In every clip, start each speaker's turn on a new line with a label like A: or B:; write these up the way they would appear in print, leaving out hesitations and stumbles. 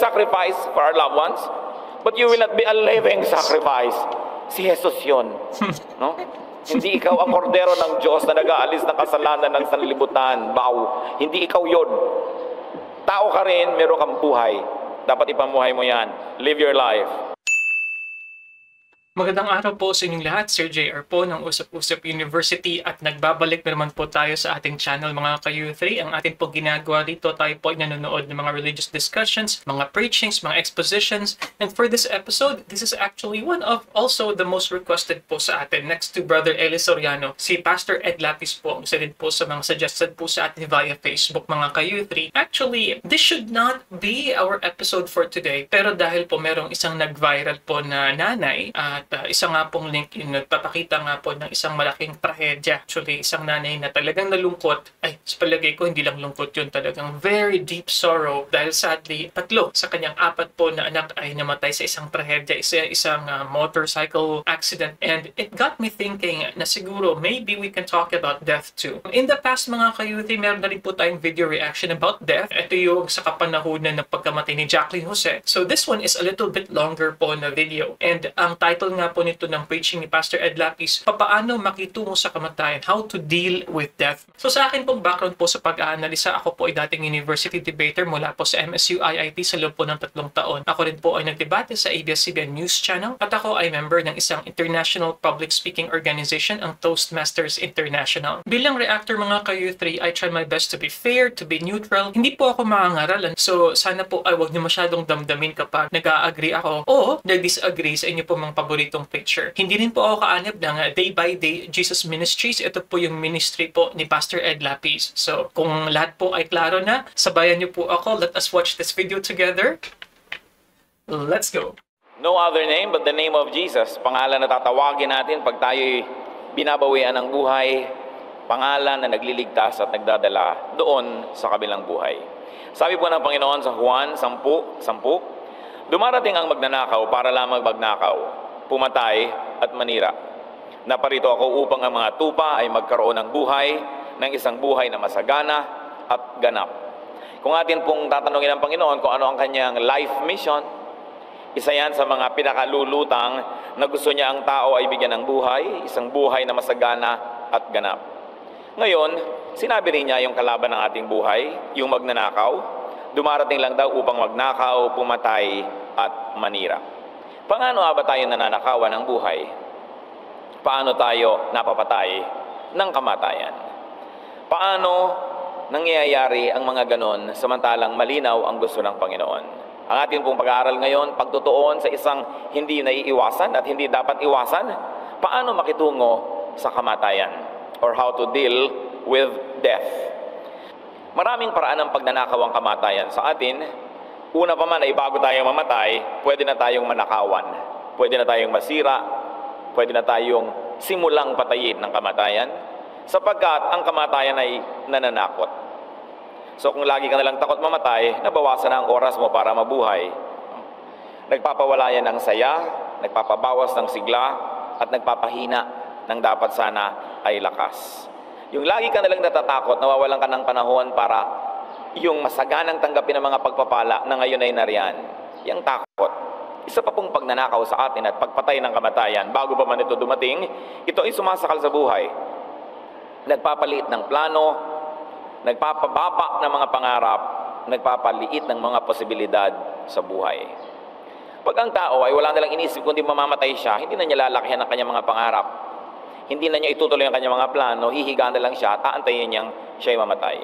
A: sacrifice for our loved ones, but you will not be a living sacrifice. Si Jesus yun. No? Hindi ikaw ang kordero ng Diyos na nag-aalis ng kasalanan ng sanlibutan. Hindi ikaw yun. Tao ka rin, meron kang buhay. Dapat ipamuhay mo yan. Live your life.
B: Magandang araw po sa inyong lahat. Sir JR po ng Usap-Usap University at nagbabalik na naman po tayo sa ating channel mga ka-U3. Ang atin po ginagawa dito, tayo po ay nanonood ng mga religious discussions, mga preachings, mga expositions. And for this episode, this is actually one of also the most requested po sa atin. Next to Brother Eli Soriano, si Pastor Ed Lapis po, isa din po sa mga suggested po sa atin via Facebook mga ka-U3. Actually, this should not be our episode for today. Pero dahil po merong isang nag-viral po na nanay, at isa nga pong link yung nagpapakita nga po ng isang malaking trahedya. Actually, isang nanay na talagang nalungkot. Ay, sa palagay ko, hindi lang lungkot yun. Talagang very deep sorrow. Dahil sadly, 3 sa kanyang 4 po na anak ay namatay sa isang trahedya. Isang motorcycle accident. And it got me thinking na siguro, maybe we can talk about death too. In the past, mga ka-youthi, meron na rin po tayong video reaction about death. Ito yung sa kapanahunan ng pagkamatay ni Jacqueline Jose. So this one is a little bit longer po na video. And ang title nga po nito ng preaching ni Pastor Ed Lapis, papaano makitungo sa kamatayan, how to deal with death. So sa akin pong background po sa pag-aanalisa, ako po ay dating university debater mula po sa MSU IIT sa loob po ng 3 taon. Ako rin po ay nagdebate sa ABS-CBN News Channel at ako ay member ng isang international public speaking organization, ang Toastmasters International. Bilang reactor mga ka-U3, I try my best to be fair, to be neutral. Hindi po ako maangaralan. So sana po ay wag niyo masyadong damdamin kapag nag-a-agree ako o nag-disagree sa inyo po mga paboritong picture. Hindi rin po ako kaanib ng Day by Day Jesus Ministries. Ito po yung ministry po ni Pastor Ed Lapis. So, kung lahat po ay klaro na, sabayan niyo po ako. Let us watch this video together. Let's go.
A: No other name but the name of Jesus. Pangalan na tatawagin natin pag tayo'y binabawian ng buhay. Pangalan na nagliligtas at nagdadala doon sa kabilang buhay. Sabi po ng Panginoon sa Juan 10:10, dumarating ang magnanakaw para lamang magnakaw, pumatay at manira. Naparito ako upang ang mga tupa ay magkaroon ng buhay, ng isang buhay na masagana at ganap. Kung atin pong tatanungin ng Panginoon kung ano ang kanyang life mission, isa yan sa mga pinakalulutang na gusto niya ang tao ay bigyan ng buhay, isang buhay na masagana at ganap. Ngayon, sinabi rin niya yung kalaban ng ating buhay, yung magnanakaw, dumarating lang daw upang magnakaw, pumatay at manira. Paano ba tayo nananakawan ng buhay? Paano tayo napapatay ng kamatayan? Paano nangyayari ang mga ganon samantalang malinaw ang gusto ng Panginoon? Ang ating pong pag-aaral ngayon, pagtutuon sa isang hindi naiiwasan at hindi dapat iwasan, paano makitungo sa kamatayan or how to deal with death. Maraming paraan ng pagnanakaw ang kamatayan sa atin. Una pa man ay bago tayong mamatay, pwede na tayong manakawan. Pwede na tayong masira. Pwede na tayong simulang patayin ng kamatayan. Sapagkat ang kamatayan ay nananakot. So kung lagi ka nalang takot mamatay, nabawasan na ang oras mo para mabuhay. Nagpapawala yan ng saya, nagpapabawas ng sigla, at nagpapahina ng dapat sana ay lakas. Yung lagi ka nalang natatakot, nawawalan ka ng panahon para yung masaganang tanggapin ng mga pagpapala na ngayon ay nariyan. Yung takot. Isa pa pong pagnanakaw sa atin at pagpatay ng kamatayan, bago pa man ito dumating, ito ay sumasakal sa buhay. Nagpapaliit ng plano, nagpapababa ng mga pangarap, nagpapaliit ng mga posibilidad sa buhay. Pag ang tao ay wala nalang inisip kundi mamamatay siya, hindi na niya lalakihan ang kanyang mga pangarap. Hindi na niya itutuloy ang kanyang mga plano, hihiga na lang siya at aantayin niyang siya'y mamatay.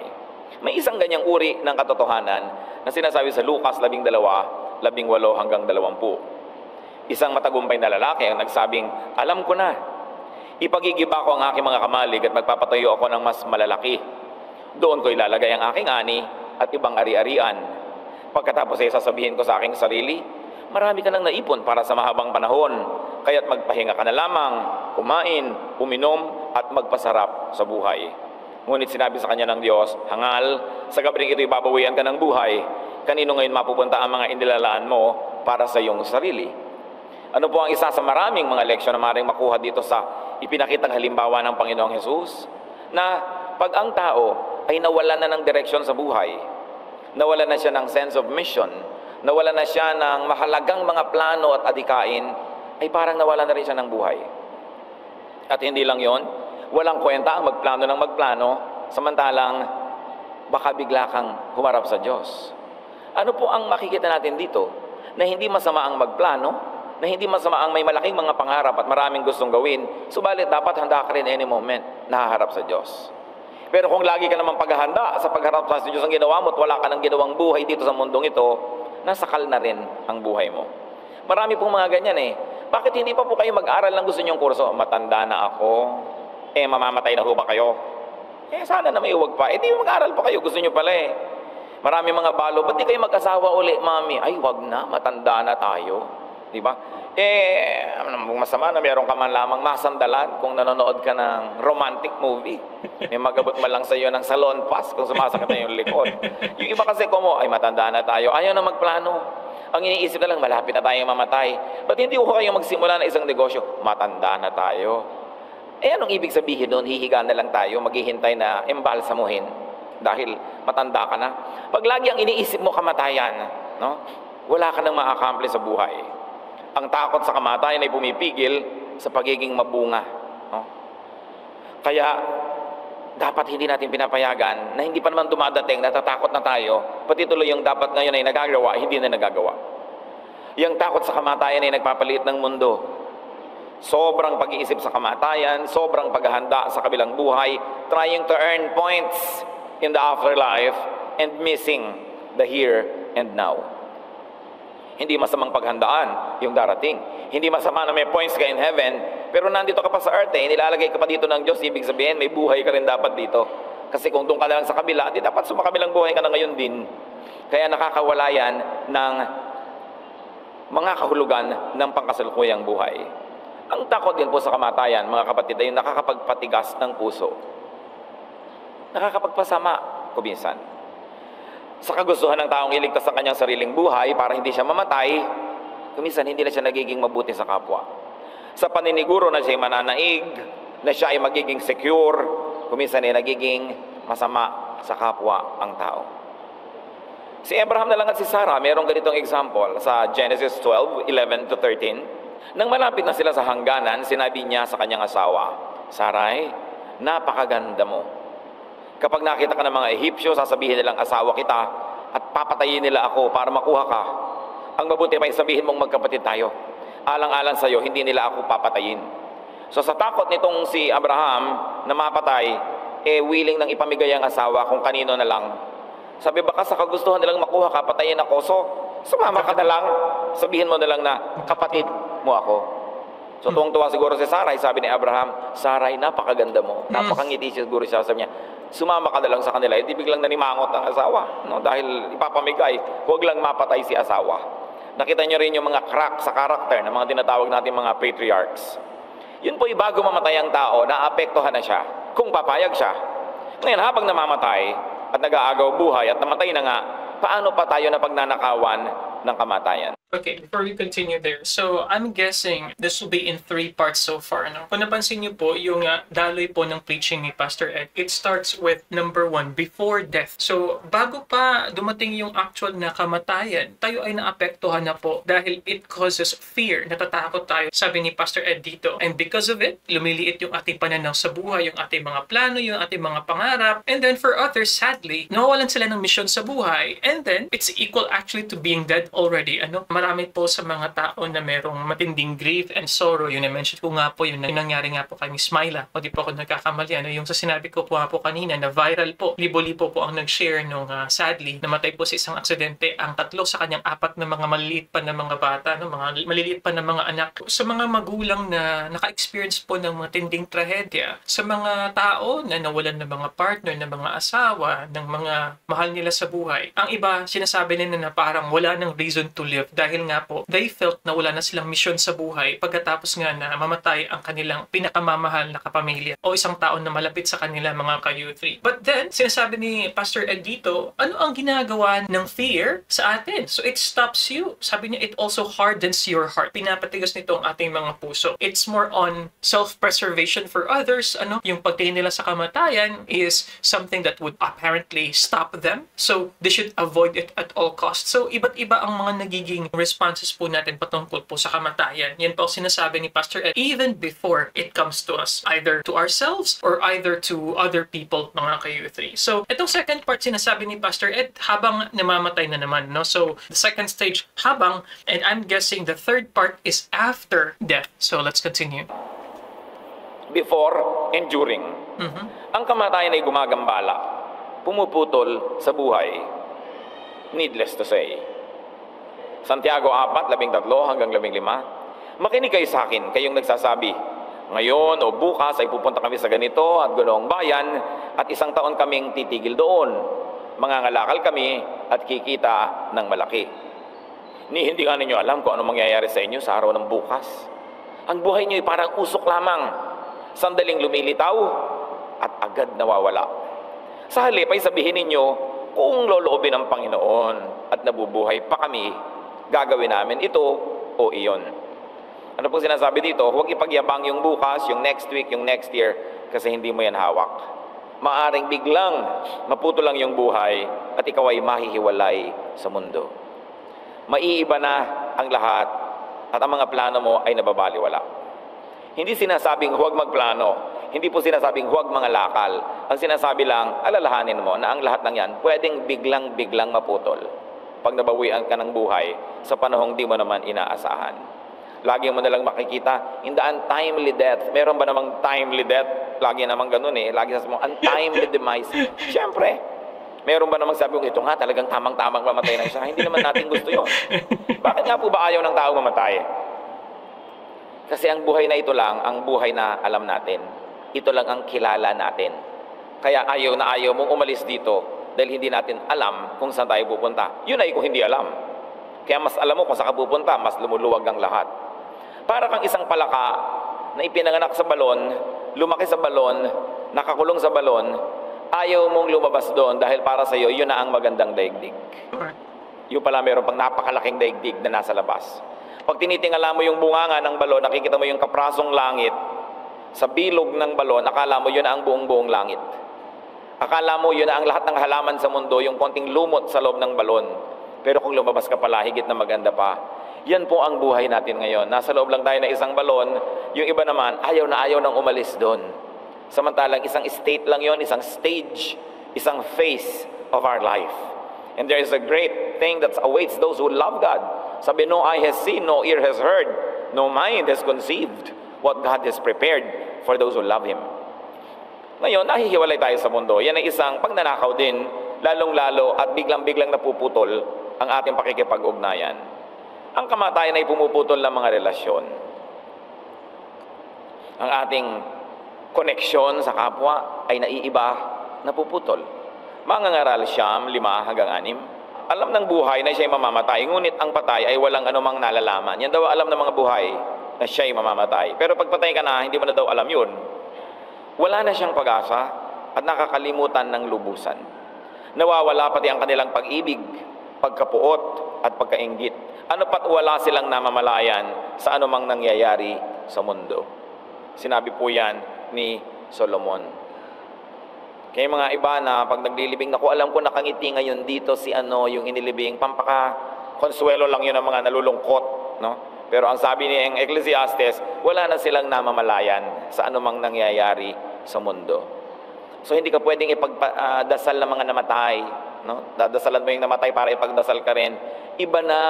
A: May isang ganyang uri ng katotohanan na sinasabi sa Lucas 12:18 hanggang 20. Isang matagumpay na lalaki ang nagsabing, alam ko na, ipagigiba ko ang aking mga kamalig at magpapatayo ako ng mas malalaki. Doon ko ilalagay ang aking ani at ibang ari-arian. Pagkatapos ay sasabihin ko sa aking sarili, marami ka nang naipon para sa mahabang panahon, kaya't magpahinga ka na lamang, kumain, uminom at magpasarap sa buhay. Ngunit sinabi sa kanya ng Diyos, hangal, sa gabing ito'y babawian ka ng buhay. Kanino ngayon mapupunta ang mga inilalaan mo para sa iyong sarili? Ano po ang isa sa maraming mga leksyon na maaaring makuha dito sa ipinakitang halimbawa ng Panginoong Hesus? Na pag ang tao ay nawalan na ng direksyon sa buhay, nawalan na siya ng sense of mission, nawala na siya ng mahalagang mga plano at adikain, ay parang nawala na rin siya ng buhay. At hindi lang yon, walang kwenta ang magplano ng magplano, samantalang baka bigla kang humarap sa Diyos. Ano po ang makikita natin dito? Na hindi masama ang magplano, na hindi masama ang may malaking mga pangarap at maraming gustong gawin, subalit dapat handa ka rin any moment na haharap sa Diyos. Pero kung lagi ka naman paghahanda sa pagharap sa Diyos ang ginawa mo at wala ka ng ginawang buhay dito sa mundong ito, nasakal na rin ang buhay mo. Marami pong mga ganyan eh. Bakit hindi pa po kayo mag-aral ng gusto niyong kurso? Matanda na ako. Mamamatay na ho ba kayo? Sana na may huwag pa. Di mag-aral pa kayo. Gusto niyo pala eh. Marami mga balo. Ba't di kayo mag-asawa uli, mami? Ay, wag na. Matanda na tayo. Di ba? Masama na meron ka man lamang masandalan kung nanonood ka ng romantic movie. May magabot man lang sa iyo ng salon pass kung sumasakit na yung likod. Yung iba kasi ay matanda na tayo. Ayaw na magplano. Ang iniisip na lang, malapit na tayong mamatay. Ba't hindi ko kayo magsimula ng isang negosyo? Matanda na tayo. Anong ibig sabihin doon? Hihiga na lang tayo, maghihintay na embalsamuhin dahil matanda ka na. Pag lagi ang iniisip mo kamatayan, no? Wala ka nang ma-accomplish sa buhay. Ang takot sa kamatayan ay pumipigil sa pagiging mabunga. No? Kaya, dapat hindi natin pinapayagan na hindi pa naman dumadating, natatakot na tayo, pati tuloy yung dapat ngayon ay nagagawa, hindi na nagagawa. Yung takot sa kamatayan ay nagpapaliit ng mundo. Sobrang pag-iisip sa kamatayan, sobrang paghahanda sa kabilang buhay, trying to earn points in the afterlife and missing the here and now. Hindi masamang paghandaan yung darating. Hindi masama na may points ka in heaven, pero nandito ka pa sa earth nilalagay ka pa dito ng Diyos, ibig sabihin may buhay ka rin dapat dito. Kasi kung doon ka na lang sa kabila, di dapat sumakabilang buhay ka na ngayon din. Kaya nakakawala yan ng mga kahulugan ng pangkasalukuyang buhay. Ang takot din po sa kamatayan, mga kapatid, ay nakakapagpatigas ng puso. Nakakapagpasama, kuminsan. Sa kagustuhan ng taong iligtas sa kanyang sariling buhay para hindi siya mamatay, kuminsan hindi na siya nagiging mabuti sa kapwa. Sa paniniguro na siya ay mananaig, na siya ay magiging secure, kuminsan ay nagiging masama sa kapwa ang tao. Si Abraham na lang at si Sarah, mayroong ganitong example sa Genesis 12:11 to 13. Nang malapit na sila sa hangganan, sinabi niya sa kanyang asawa, Sarai, napakaganda mo. Kapag nakita ka ng mga Ehipsyo, sasabihin nilang asawa kita at papatayin nila ako para makuha ka. Ang mabuti pa sabihin mong magkapatid tayo. Alang-alang sa iyo, hindi nila ako papatayin. So sa takot nitong si Abraham na mapatay, willing nang ipamigay ang asawa kung kanino na lang. Sabi baka sa kagustuhan nilang makuha ka, patayin ako. So sumama ka na lang, sabihin mo na lang na kapatid mo ako. So tuwang-tuwa siguro si Sarai, sabi ni Abraham, Sarai, napakaganda mo. Napakangiti siguro siya, sabi niya, sumama ka na lang sa kanila, hindi biglang nanimangot ang asawa, no? Dahil ipapamigay, huwag lang mapatay si asawa. Nakita niyo rin yung mga crack sa karakter ng mga tinatawag natin mga patriarchs. Yun po bago mamatay ang tao, naapektuhan na siya, kung papayag siya. Ngayon, habang namamatay at nag-aagaw buhay at namatay na nga, paano pa tayo na pagnanakawan ng kamatayan?
B: Okay, before we continue there, so I'm guessing this will be in 3 parts so far. No? Kung napansin niyo po, yung daloy po ng preaching ni Pastor Ed, it starts with number 1, before death. So, bago pa dumating yung actual na kamatayan, tayo ay naapektuhan na po dahil it causes fear. Natatakot tayo, sabi ni Pastor Ed dito. And because of it, lumiliit yung ating pananaw sa buhay, yung ating mga plano, yung ating mga pangarap. And then for others, sadly, nawawalan sila ng misyon sa buhay. And then, it's equal actually to being dead already. Marami po sa mga tao na merong matinding grief and sorrow. Yun na-mention ko nga po, yun nangyari nga po kay Miss Myla. O di po ako nagkakamali. Yung sa sinabi ko po nga po kanina na viral po. Libo-libo po ang nag-share nung sadly, namatay po sa isang aksidente ang 3 sa kanyang 4 na mga maliliit pa na mga bata, mga maliliit pa na mga anak. Sa mga magulang na naka-experience po ng matinding trahedya, sa mga tao na nawalan ng mga partner, ng mga asawa, ng mga mahal nila sa buhay. Ang iba, sinasabi nila na parang wala ng reason to live dahil dahil nga po they felt na wala na silang misyon sa buhay pagkatapos nga na mamatay ang kanilang pinakamamahal na kapamilya o isang taon na malapit sa kanila, mga ka-U3. But then, sinasabi ni Pastor Ed dito, ano ang ginagawa ng fear sa atin? So it stops you. Sabi niya, it also hardens your heart. Pinapatigas nito ang ating mga puso. It's more on self-preservation for others. Yung pagtingin nila sa kamatayan is something that would apparently stop them. So they should avoid it at all costs. So iba't iba ang mga nagiging responses po natin patungkol po sa kamatayan. Yan po ang sinasabi ni Pastor Ed even before it comes to us, either to ourselves or either to other people, mga ka-U3. So itong second part sinasabi ni Pastor Ed habang namamatay na naman, no? So the second stage habang, and I'm guessing the third part is after death. So let's continue.
A: Before and during. Ang kamatayan ay gumagambala, pumuputol sa buhay. Needless to say. Santiago 4:13-15. Makinig kayo sa akin, kayong nagsasabi, ngayon o bukas ay pupunta kami sa ganito at ganoong bayan at isang taon kaming titigil doon. Mangangalakal kami at kikita ng malaki. Hindi nga ninyo alam kung ano mangyayari sa inyo sa araw ng bukas. Ang buhay niyo ay parang usok lamang. Sandaling lumilitaw at agad nawawala. Sa halip ay sabihin ninyo, kung loloobin ng Panginoon at nabubuhay pa kami, gagawin namin ito o iyon. Ano pong sinasabi dito? Huwag ipagyabang yung bukas, yung next week, yung next year, kasi hindi mo yan hawak. Maaring biglang maputo lang yung buhay at ikaw ay mahihiwalay sa mundo. Maiiba na ang lahat at ang mga plano mo ay nababaliwala. Hindi sinasabing huwag magplano. Hindi po sinasabing huwag mga lakal. Ang sinasabi lang, alalahanin mo na ang lahat ng yan pwedeng biglang maputol pag nabawian ka ng buhay sa panahong di mo naman inaasahan. Lagi mo nalang makikita, in the untimely death. Meron ba namang timely death? Lagi namang ganun eh. Lagi sasabi mo, untimely demise. Siyempre, meron ba namang sabi kong ito nga talagang tamang-tamang mamatay na siya? Hindi naman natin gusto yun. Bakit nga po ba ayaw ng tao mamatay? Kasi ang buhay na ito lang, ang buhay na alam natin. Ito lang ang kilala natin. Kaya ayaw na ayaw mong umalis dito dahil hindi natin alam kung saan tayo pupunta. Yun ay kung hindi alam. Kaya mas alam mo kung saan ka pupunta, mas lumuluwag ang lahat. Para kang isang palaka na ipinanganak sa balon, lumaki sa balon, nakakulong sa balon, ayaw mong lumabas doon dahil para sa iyo, yun na ang magandang daigdig. Yung pala meron pang napakalaking daigdig na nasa labas. Pag tinitingala mo yung bunganga ng balon, nakikita mo yung kaprasong langit, sa bilog ng balon, akala mo yun na ang buong langit. Akala mo yun na ang lahat ng halaman sa mundo, yung konting lumot sa loob ng balon. Pero kung lumabas ka pala, higit na maganda pa. Yan po ang buhay natin ngayon. Nasa loob lang tayo na isang balon, yung iba naman, ayaw na ayaw nang umalis doon. Samantalang isang state lang yon, isang stage, isang phase of our life. And there is a great thing that awaits those who love God. Sabi, no eye has seen, no ear has heard, no mind has conceived what God has prepared for those who love Him. Ngayon, nahihiwalay tayo sa mundo. Yan ay isang pagnanakaw din, lalong-lalo at biglang-biglang napuputol ang ating pakikipag-ugnayan. Ang kamatayan ay pumuputol ng mga relasyon. Ang ating koneksyon sa kapwa ay naiiba, napuputol. Mangangaral Siyam, 5-6. Alam ng buhay na siya'y mamamatay, ngunit ang patay ay walang anumang nalalaman. Yan daw alam ng mga buhay na siya'y mamamatay. Pero pag patay ka na, hindi mo na daw alam yun. Wala na siyang pag-asa at nakakalimutan ng lubusan. Nawawala pati ang kanilang pag-ibig, pagkapuot at pagkainggit. Ano pat wala silang namamalayan sa anumang nangyayari sa mundo. Sinabi po yan ni Solomon. Kaya mga iba na pag naglilibing, naku, alam ko nakangiti ngayon dito si yung inilibing, pampaka-konsuelo lang yun ng mga nalulungkot, no? Pero ang sabi ni Ecclesiastes, wala na silang namamalayan sa anumang nangyayari sa mundo. So hindi ka pwedeng ipagdasal ng mga namatay, no? Dadasalan mo yung namatay para ipagdasal ka rin. Iba na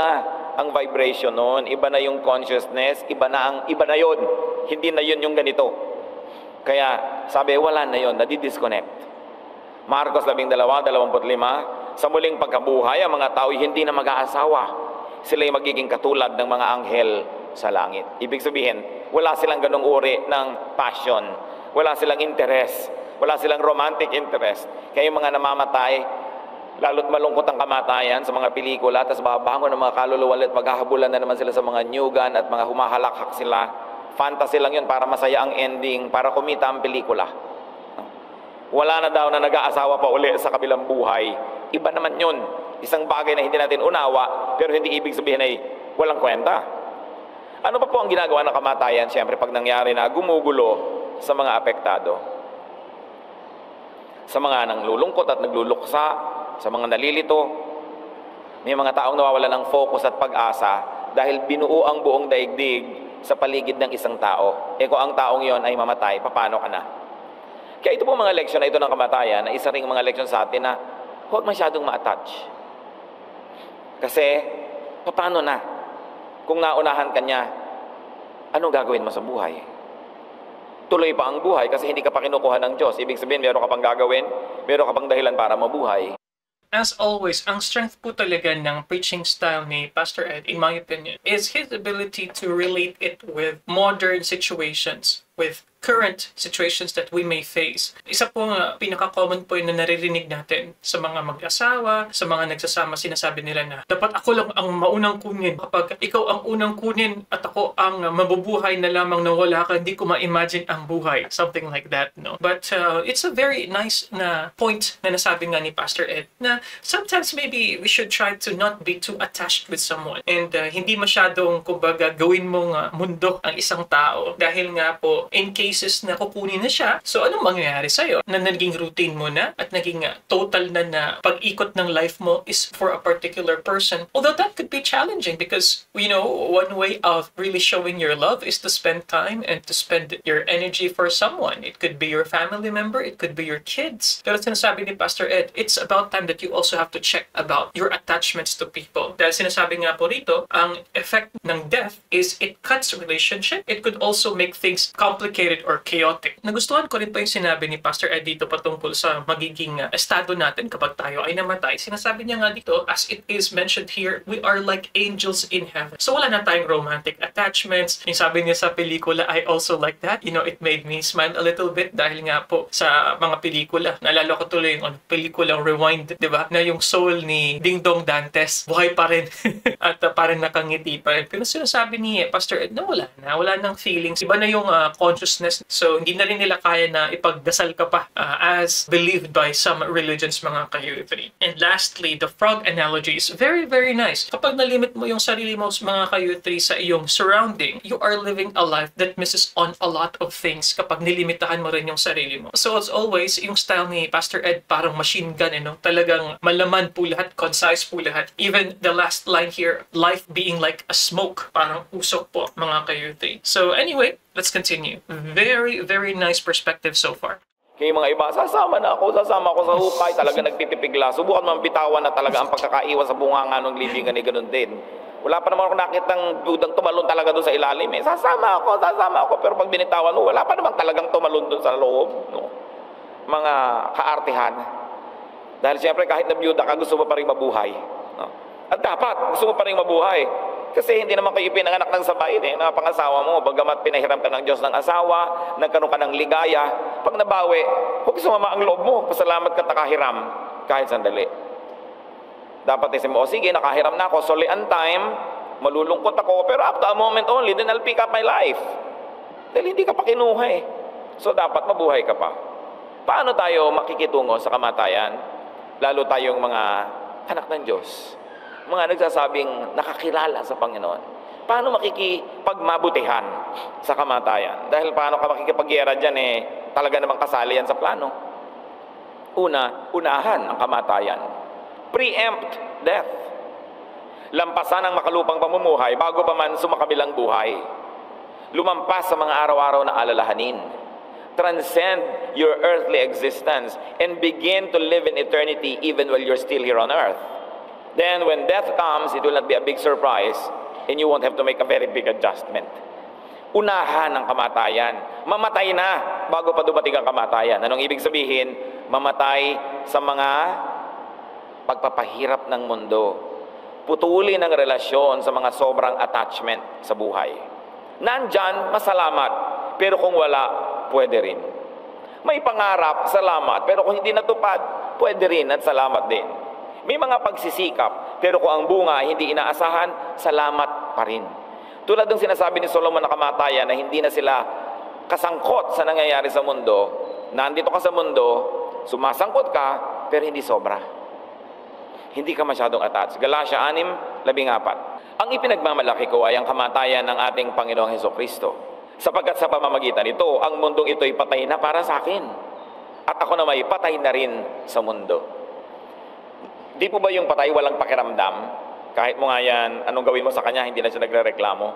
A: ang vibration noon, iba na yung consciousness, iba na yun. Hindi na yun yung ganito. Kaya sabi, wala na yun, nadi-disconnect. Marcos 12:25, sa muling pagkabuhay, ang mga tao hindi na mag-aasawa. Sila'y magiging katulad ng mga anghel sa langit. Ibig sabihin, wala silang ganong uri ng passion. Wala silang interest. Wala silang romantic interest. Kaya yung mga namamatay, Lalo't malungkot ang kamatayan sa mga pelikula, tapos babangon ng mga kaluluwa at maghahabulan na naman sila sa mga new gun at mga humahalakhak sila. Fantasy lang yun para masaya ang ending, para kumita ang pelikula. Wala na daw na nag-aasawa pa uli sa kabilang buhay. Iba naman yun. Isang bagay na hindi natin unawa, pero hindi ibig sabihin ay walang kwenta. Ano pa po ang ginagawa ng kamatayan? Siyempre, pag nangyari na, gumugulo sa mga apektado. Sa mga nanglulungkot at nagluluksa, sa mga nalilito, may mga taong nawawalan ng focus at pag-asa dahil binuo ang buong daigdig sa paligid ng isang tao. Kung ang taong yon ay mamatay, paano ka na? Kaya ito po mga leksyon na ito ng kamatayan, na isa ring mga leksyon sa atin na huwag masyadong ma-attach. Kasi, paano na? Kung naunahan ka niya, anong gagawin mo sa buhay? Tuloy pa ang buhay kasi hindi ka pa kinukuha ng Diyos. Ibig sabihin, meron ka pang gagawin, meron ka pang dahilan para mabuhay.
B: As always, ang strength po talaga ng preaching style ni Pastor Ed, in my opinion, is his ability to relate it with modern situations, with current situations that we may face. Isa po nga, pinaka-common point na naririnig natin sa mga mag-asawa, sa mga nagsasama, sinasabi nila na dapat ako lang ang maunang kunin. Kapag ikaw ang unang kunin at ako ang mabubuhay na lamang na wala ka, hindi ko ma-imagine ang buhay. Something like that, no? But it's a very nice na point na nasabi nga ni Pastor Ed na sometimes maybe we should try to not be too attached with someone and hindi masyadong, kumbaga, gawin mong mundo ang isang tao. Dahil nga po, in cases na kukunin na siya, so anong mangyayari sa'yo? Na naging routine mo na at naging total na pag-ikot ng life mo is for a particular person. Although that could be challenging because, you know, one way of really showing your love is to spend time and to spend your energy for someone. It could be your family member, it could be your kids. Pero sinasabi ni Pastor Ed, it's about time that you also have to check about your attachments to people. Dahil sinasabi nga po rito, ang effect ng death is it cuts relationship. It could also make things complicated or chaotic. Nagustuhan ko rin po yung sinabi ni Pastor Ed dito patungkol sa magiging estado natin kapag tayo ay namatay. Sinasabi niya nga dito, as it is mentioned here, we are like angels in heaven. So wala na tayong romantic attachments. Yung sabi niya sa pelikula, I also like that. You know, it made me smile a little bit dahil nga po sa mga pelikula. Naalala ko tuloy yung pelikulang Rewind, di ba? Na yung soul ni Ding Dong Dantes, buhay pa rin. At parang nakangiti pa rin. Pero sinasabi ni Pastor Ed na wala nang feelings. Iba na yung consciousness. So, hindi na rin nila kaya na ipagdasal ka pa as believed by some religions, mga ka-U3. And lastly, the frog analogy is very, very nice. Kapag nalimit mo yung sarili mo, mga ka-U3, sa iyong surrounding, you are living a life that misses on a lot of things kapag nilimitahan mo rin yung sarili mo. So, as always, yung style ni Pastor Ed, parang machine gun, talagang malaman po lahat, concise po lahat. Even the last line here, life being like a smoke, parang usok po, mga ka-U3. So, anyway, let's continue. Very, very nice perspective so far.
A: Kaya mga iba, sasama ako sa hukay, talaga nagpipipigla. Subukan mo bitawan na talaga ang pagkakaiwan sa bunganga ng libingan ni ganun din. Wala pa naman ako nakitang dudang tumalon talaga doon sa ilalim. Sasama ako. Pero pag binitawan mo, wala pa naman talagang tumalon doon sa loob. No? Mga kaartihan. Dahil siyempre kahit na byuda ka, gusto mo pa rin mabuhay. No? At dapat, gusto mo pa rin mabuhay. Kasi hindi naman kayo pinanganak ng sabay na pangasawa mo. Bagamat pinahiram ka ng Diyos ng asawa, nagkaroon ka ng ligaya, pag nabawi, huwag sumama ang loob mo. Pasalamat ka nakahiram kahit sandali. Dapat isin mo, sige, nakahiram na ako. Solely on time, malulungkot ako. Pero after a moment only, then I'll pick up my life. Dahil hindi ka pa kinuha eh. So dapat mabuhay ka pa. Paano tayo makikitungo sa kamatayan? Lalo tayong mga anak ng Diyos. Mga nagsasabing nakakilala sa Panginoon. Paano makikipagmabutihan sa kamatayan? Dahil paano ka makikipagyera dyan talaga namang kasali yan sa plano. Unahan ang kamatayan. Preempt death. Lampasan ang makalupang pamumuhay bago pa man sumakabilang buhay. Lumampas sa mga araw-araw na alalahanin. Transcend your earthly existence and begin to live in eternity even while you're still here on earth. Then when death comes, it will not be a big surprise and you won't have to make a very big adjustment. Unahan ang kamatayan. Mamatay na bago pa dumating ang kamatayan. Anong ibig sabihin? Mamatay sa mga pagpapahirap ng mundo. Putulin ang relasyon sa mga sobrang attachment sa buhay. Nandyan, masalamat. Pero kung wala, pwede rin. May pangarap, salamat. Pero kung hindi natupad, pwede rin at salamat din. May mga pagsisikap, pero kung ang bunga ay hindi inaasahan, salamat pa rin. Tulad ng sinasabi ni Solomon na kamatayan na hindi na sila kasangkot sa nangyayari sa mundo. Nandito ka sa mundo, sumasangkot ka, pero hindi sobra. Hindi ka masyadong attached. Galatia 6:14. Ang ipinagmamalaki ko ay ang kamatayan ng ating Panginoong Hesukristo. Sapagkat sa pamamagitan nito, ang mundong ito'y patay na para sa akin. At ako na may patay na rin sa mundo. Di po ba yung patay walang pakiramdam? Kahit mo nga yan, anong gawin mo sa kanya, hindi na siya nagre-reklamo.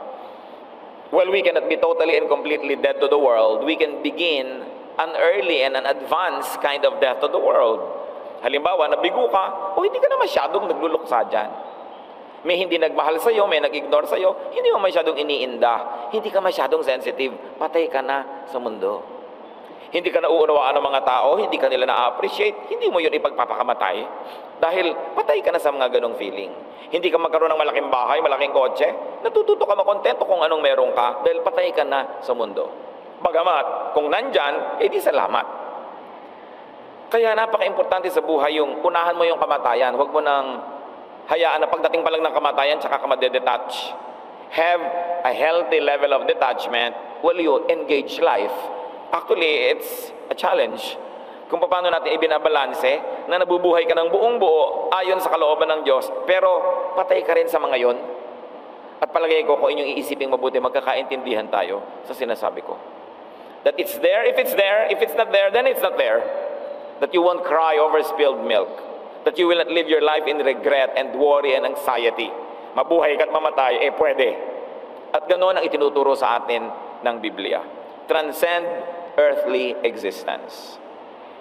A: Well, we cannot be totally and completely dead to the world. We can begin an early and an advanced kind of death to the world. Halimbawa, nabigo ka, o hindi ka na masyadong nagluluksa dyan. May hindi nagmahal sa'yo, may nag-ignore sa'yo, hindi mo masyadong iniinda, hindi ka masyadong sensitive, patay ka na sa mundo. Hindi ka nauunawaan ng mga tao, hindi ka nila na-appreciate, hindi mo yun ipagpapakamatay. Dahil patay ka na sa mga ganong feeling. Hindi ka magkaroon ng malaking bahay, malaking kotse, natututo ka makontento kung anong meron ka, dahil patay ka na sa mundo. Bagamat, kung nandyan, di salamat. Kaya napaka-importante sa buhay yung unahan mo yung kamatayan. Huwag mo nang hayaan na pagdating pa lang ng kamatayan, tsaka ka madedetach. Have a healthy level of detachment while you engage life. Actually, it's a challenge. Kung paano natin ibinabalanse na nabubuhay ka ng buong buo ayon sa kalooban ng Diyos, pero patay ka rin sa mga yon. At palagay ko, kung inyong iisipin mabuti, magkakaintindihan tayo sa sinasabi ko. That it's there, if it's there, if it's not there, then it's not there. That you won't cry over spilled milk. That you will not live your life in regret and worry and anxiety. Mabuhay ka't mamatay, pwede. At ganoon ang itinuturo sa atin ng Biblia. Transcend earthly existence.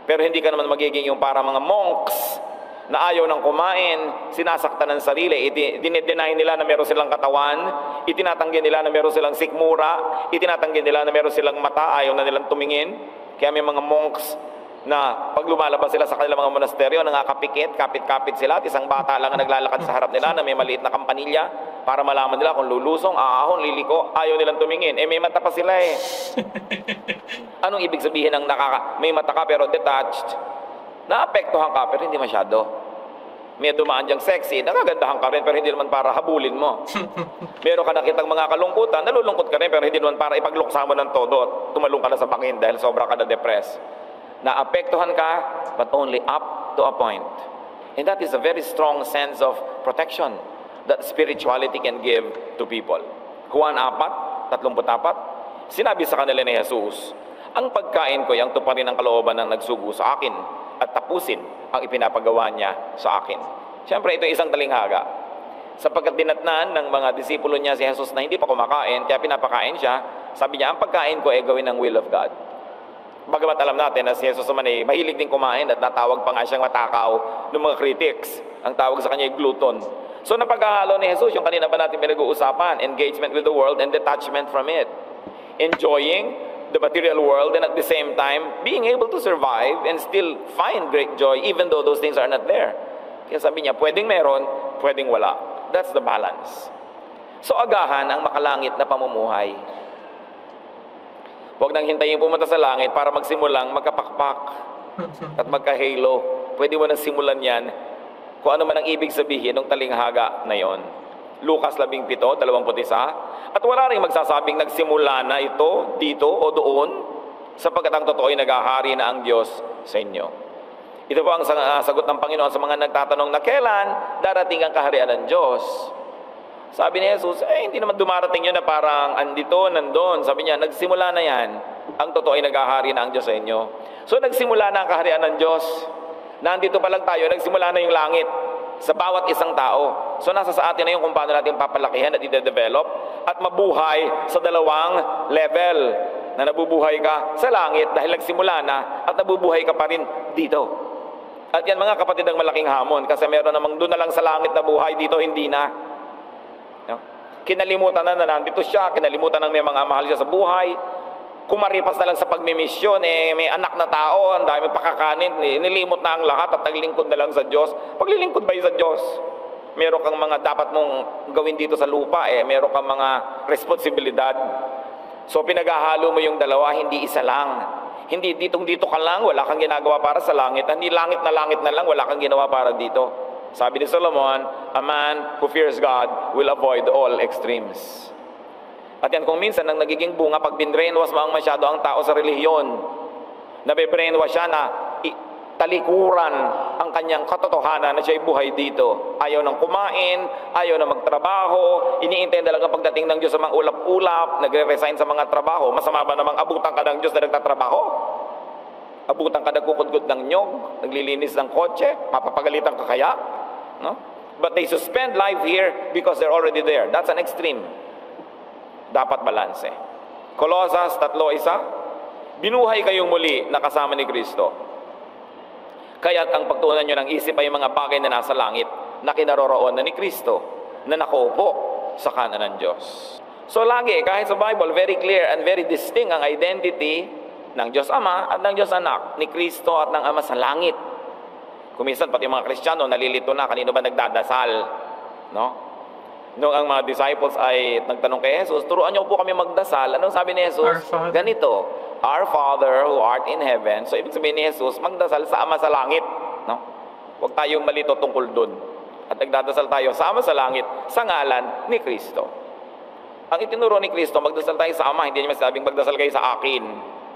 A: Pero hindi ka naman magiging yung para mga monks na ayaw ng kumain, sinasaktan ng sarili, dinideny nila na meron silang katawan, itinatanggi nila na meron silang sikmura, itinatanggi nila na meron silang mata, ayaw na nilang tumingin. Kaya may mga monks na pag lumalabas sila sa kanilang mga monasteryo, nangakapikit, kapit-kapit sila, at isang bata lang ang naglalakad sa harap nila na may maliit na kampanilya para malaman nila kung lulusong, aahon, liliko, ayaw nilang tumingin. May mata pa sila Anong ibig sabihin ng may mata ka pero detached? Naapektuhan ka pero hindi masyado. May dumaan diyang sexy, nagagandahan ka rin pero hindi naman para habulin mo. Meron ka nakitang mga kalungkutan, nalulungkot ka rin pero hindi naman para ipagluksa mo ng todo at tumalong ka na sa bangin dahil sobra ka na depressed. Naapektuhan ka, but only up to a point. And that is a very strong sense of protection that spirituality can give to people. Juan 4:34, sinabi sa kanila ni Jesus, ang pagkain ko ay ang tuparin ng kalooban ng nagsugo sa akin at tapusin ang ipinapagawa niya sa akin. Siyempre, ito ay isang talinghaga. Sapagkat dinatnan ng mga disipulo niya si Jesus na hindi pa kumakain, kaya pinapakain siya, sabi niya, ang pagkain ko ay gawin ng will of God. Bagamat alam natin na si Jesus naman ay mahilig din kumain at natawag pa nga siyang matakaw ng mga critics. Ang tawag sa kanya ay glutton. So napaghahalo ni Jesus, yung kanina ba natin pinag-uusapan, engagement with the world and detachment from it. Enjoying the material world and at the same time, being able to survive and still find great joy even though those things are not there. Kaya sabi niya, pwedeng meron, pwedeng wala. That's the balance. So agahan ang makalangit na pamumuhay. Huwag nang hintayin pumunta sa langit para magsimulang magkapakpak at magkahalo. Pwede mo nang simulan yan kung ano man ang ibig sabihin ng talinghaga na yon. Lucas 17:21. At wala rin magsasabing nagsimula na ito, dito o doon, sapagkat ang totoo ay naghahari na ang Diyos sa inyo. Ito po ang sagot ng Panginoon sa mga nagtatanong na kailan darating ang kaharian ng Diyos. Sabi ni Jesus, hindi naman dumarating yun na parang andito, nandun. Sabi niya, nagsimula na yan. Ang totoo ay naghahari na ang Diyos sa inyo. So nagsimula na ang kaharian ng Diyos. Nandito pa lang tayo, nagsimula na yung langit sa bawat isang tao. So nasa sa atin na yung kung paano natin papalakihan at i-develop at mabuhay sa dalawang level na nabubuhay ka sa langit dahil nagsimula na at nabubuhay ka pa rin dito. At yan mga kapatid ang malaking hamon kasi meron namang doon na lang sa langit na buhay, dito hindi na. Kinalimutan na nandito siya, kinalimutan na may mga mahal siya sa buhay. Kumaripas na lang sa pagmimisyon, may anak na tao, ang dami pakakanin, nilimot na ang lahat at naglingkod na lang sa Diyos. Paglilingkod ba sa Diyos? Meron kang mga dapat mong gawin dito sa lupa, meron kang mga responsibilidad. So pinaghahalo mo yung dalawa, hindi isa lang. Hindi dito ka lang, wala kang ginagawa para sa langit. Hindi langit na lang, wala kang ginawa para dito. Sabi ni Solomon, a man who fears God will avoid all extremes. At yan kung minsan ang nagiging bunga pag binrainwash mo ang masyado ang tao sa relihiyon, nabe-brainwash siya na talikuran ang kanyang katotohanan na siya'y buhay dito. Ayaw nang kumain, ayaw na magtrabaho, iniintay talaga pagdating ng Diyos sa mga ulap-ulap, nagre-resign sa mga trabaho. Masama ba namang abutan ka ng Diyos na nagtatrabaho? Abutan ka nagkukudgod ng nyog, naglilinis ng kotse, mapapagalitan ka kaya? No? But they suspend life here because they're already there. That's an extreme. Dapat balanse. Colossus 3:1, binuhay kayong muli na kasama ni Kristo. Kaya't ang pagtuunan nyo ng isip ay mga bagay na nasa langit, na kinaroroon na ni Kristo, na nakaupo sa kanan ng Diyos. So lagi, kahit sa Bible, very clear and very distinct ang identity ng Diyos Ama at ng Diyos Anak, ni Kristo at ng Ama sa langit. Kuminsan, pati mga Kristiyano, nalilito na, kanino ba nagdadasal? No? Nung ang mga disciples ay nagtanong kay Jesus, turuan niyo po kami magdasal. Anong sabi ni Jesus? Ganito, Our Father who art in heaven. So, ibig sabihin ni Jesus, magdasal sa Ama sa langit. No? Huwag tayong malito tungkol dun. At nagdadasal tayo sa Ama sa langit sa ngalan ni Kristo. Ang itinuro ni Kristo, magdasal tayo sa Ama. Hindi niya masabing magdasal kayo sa akin.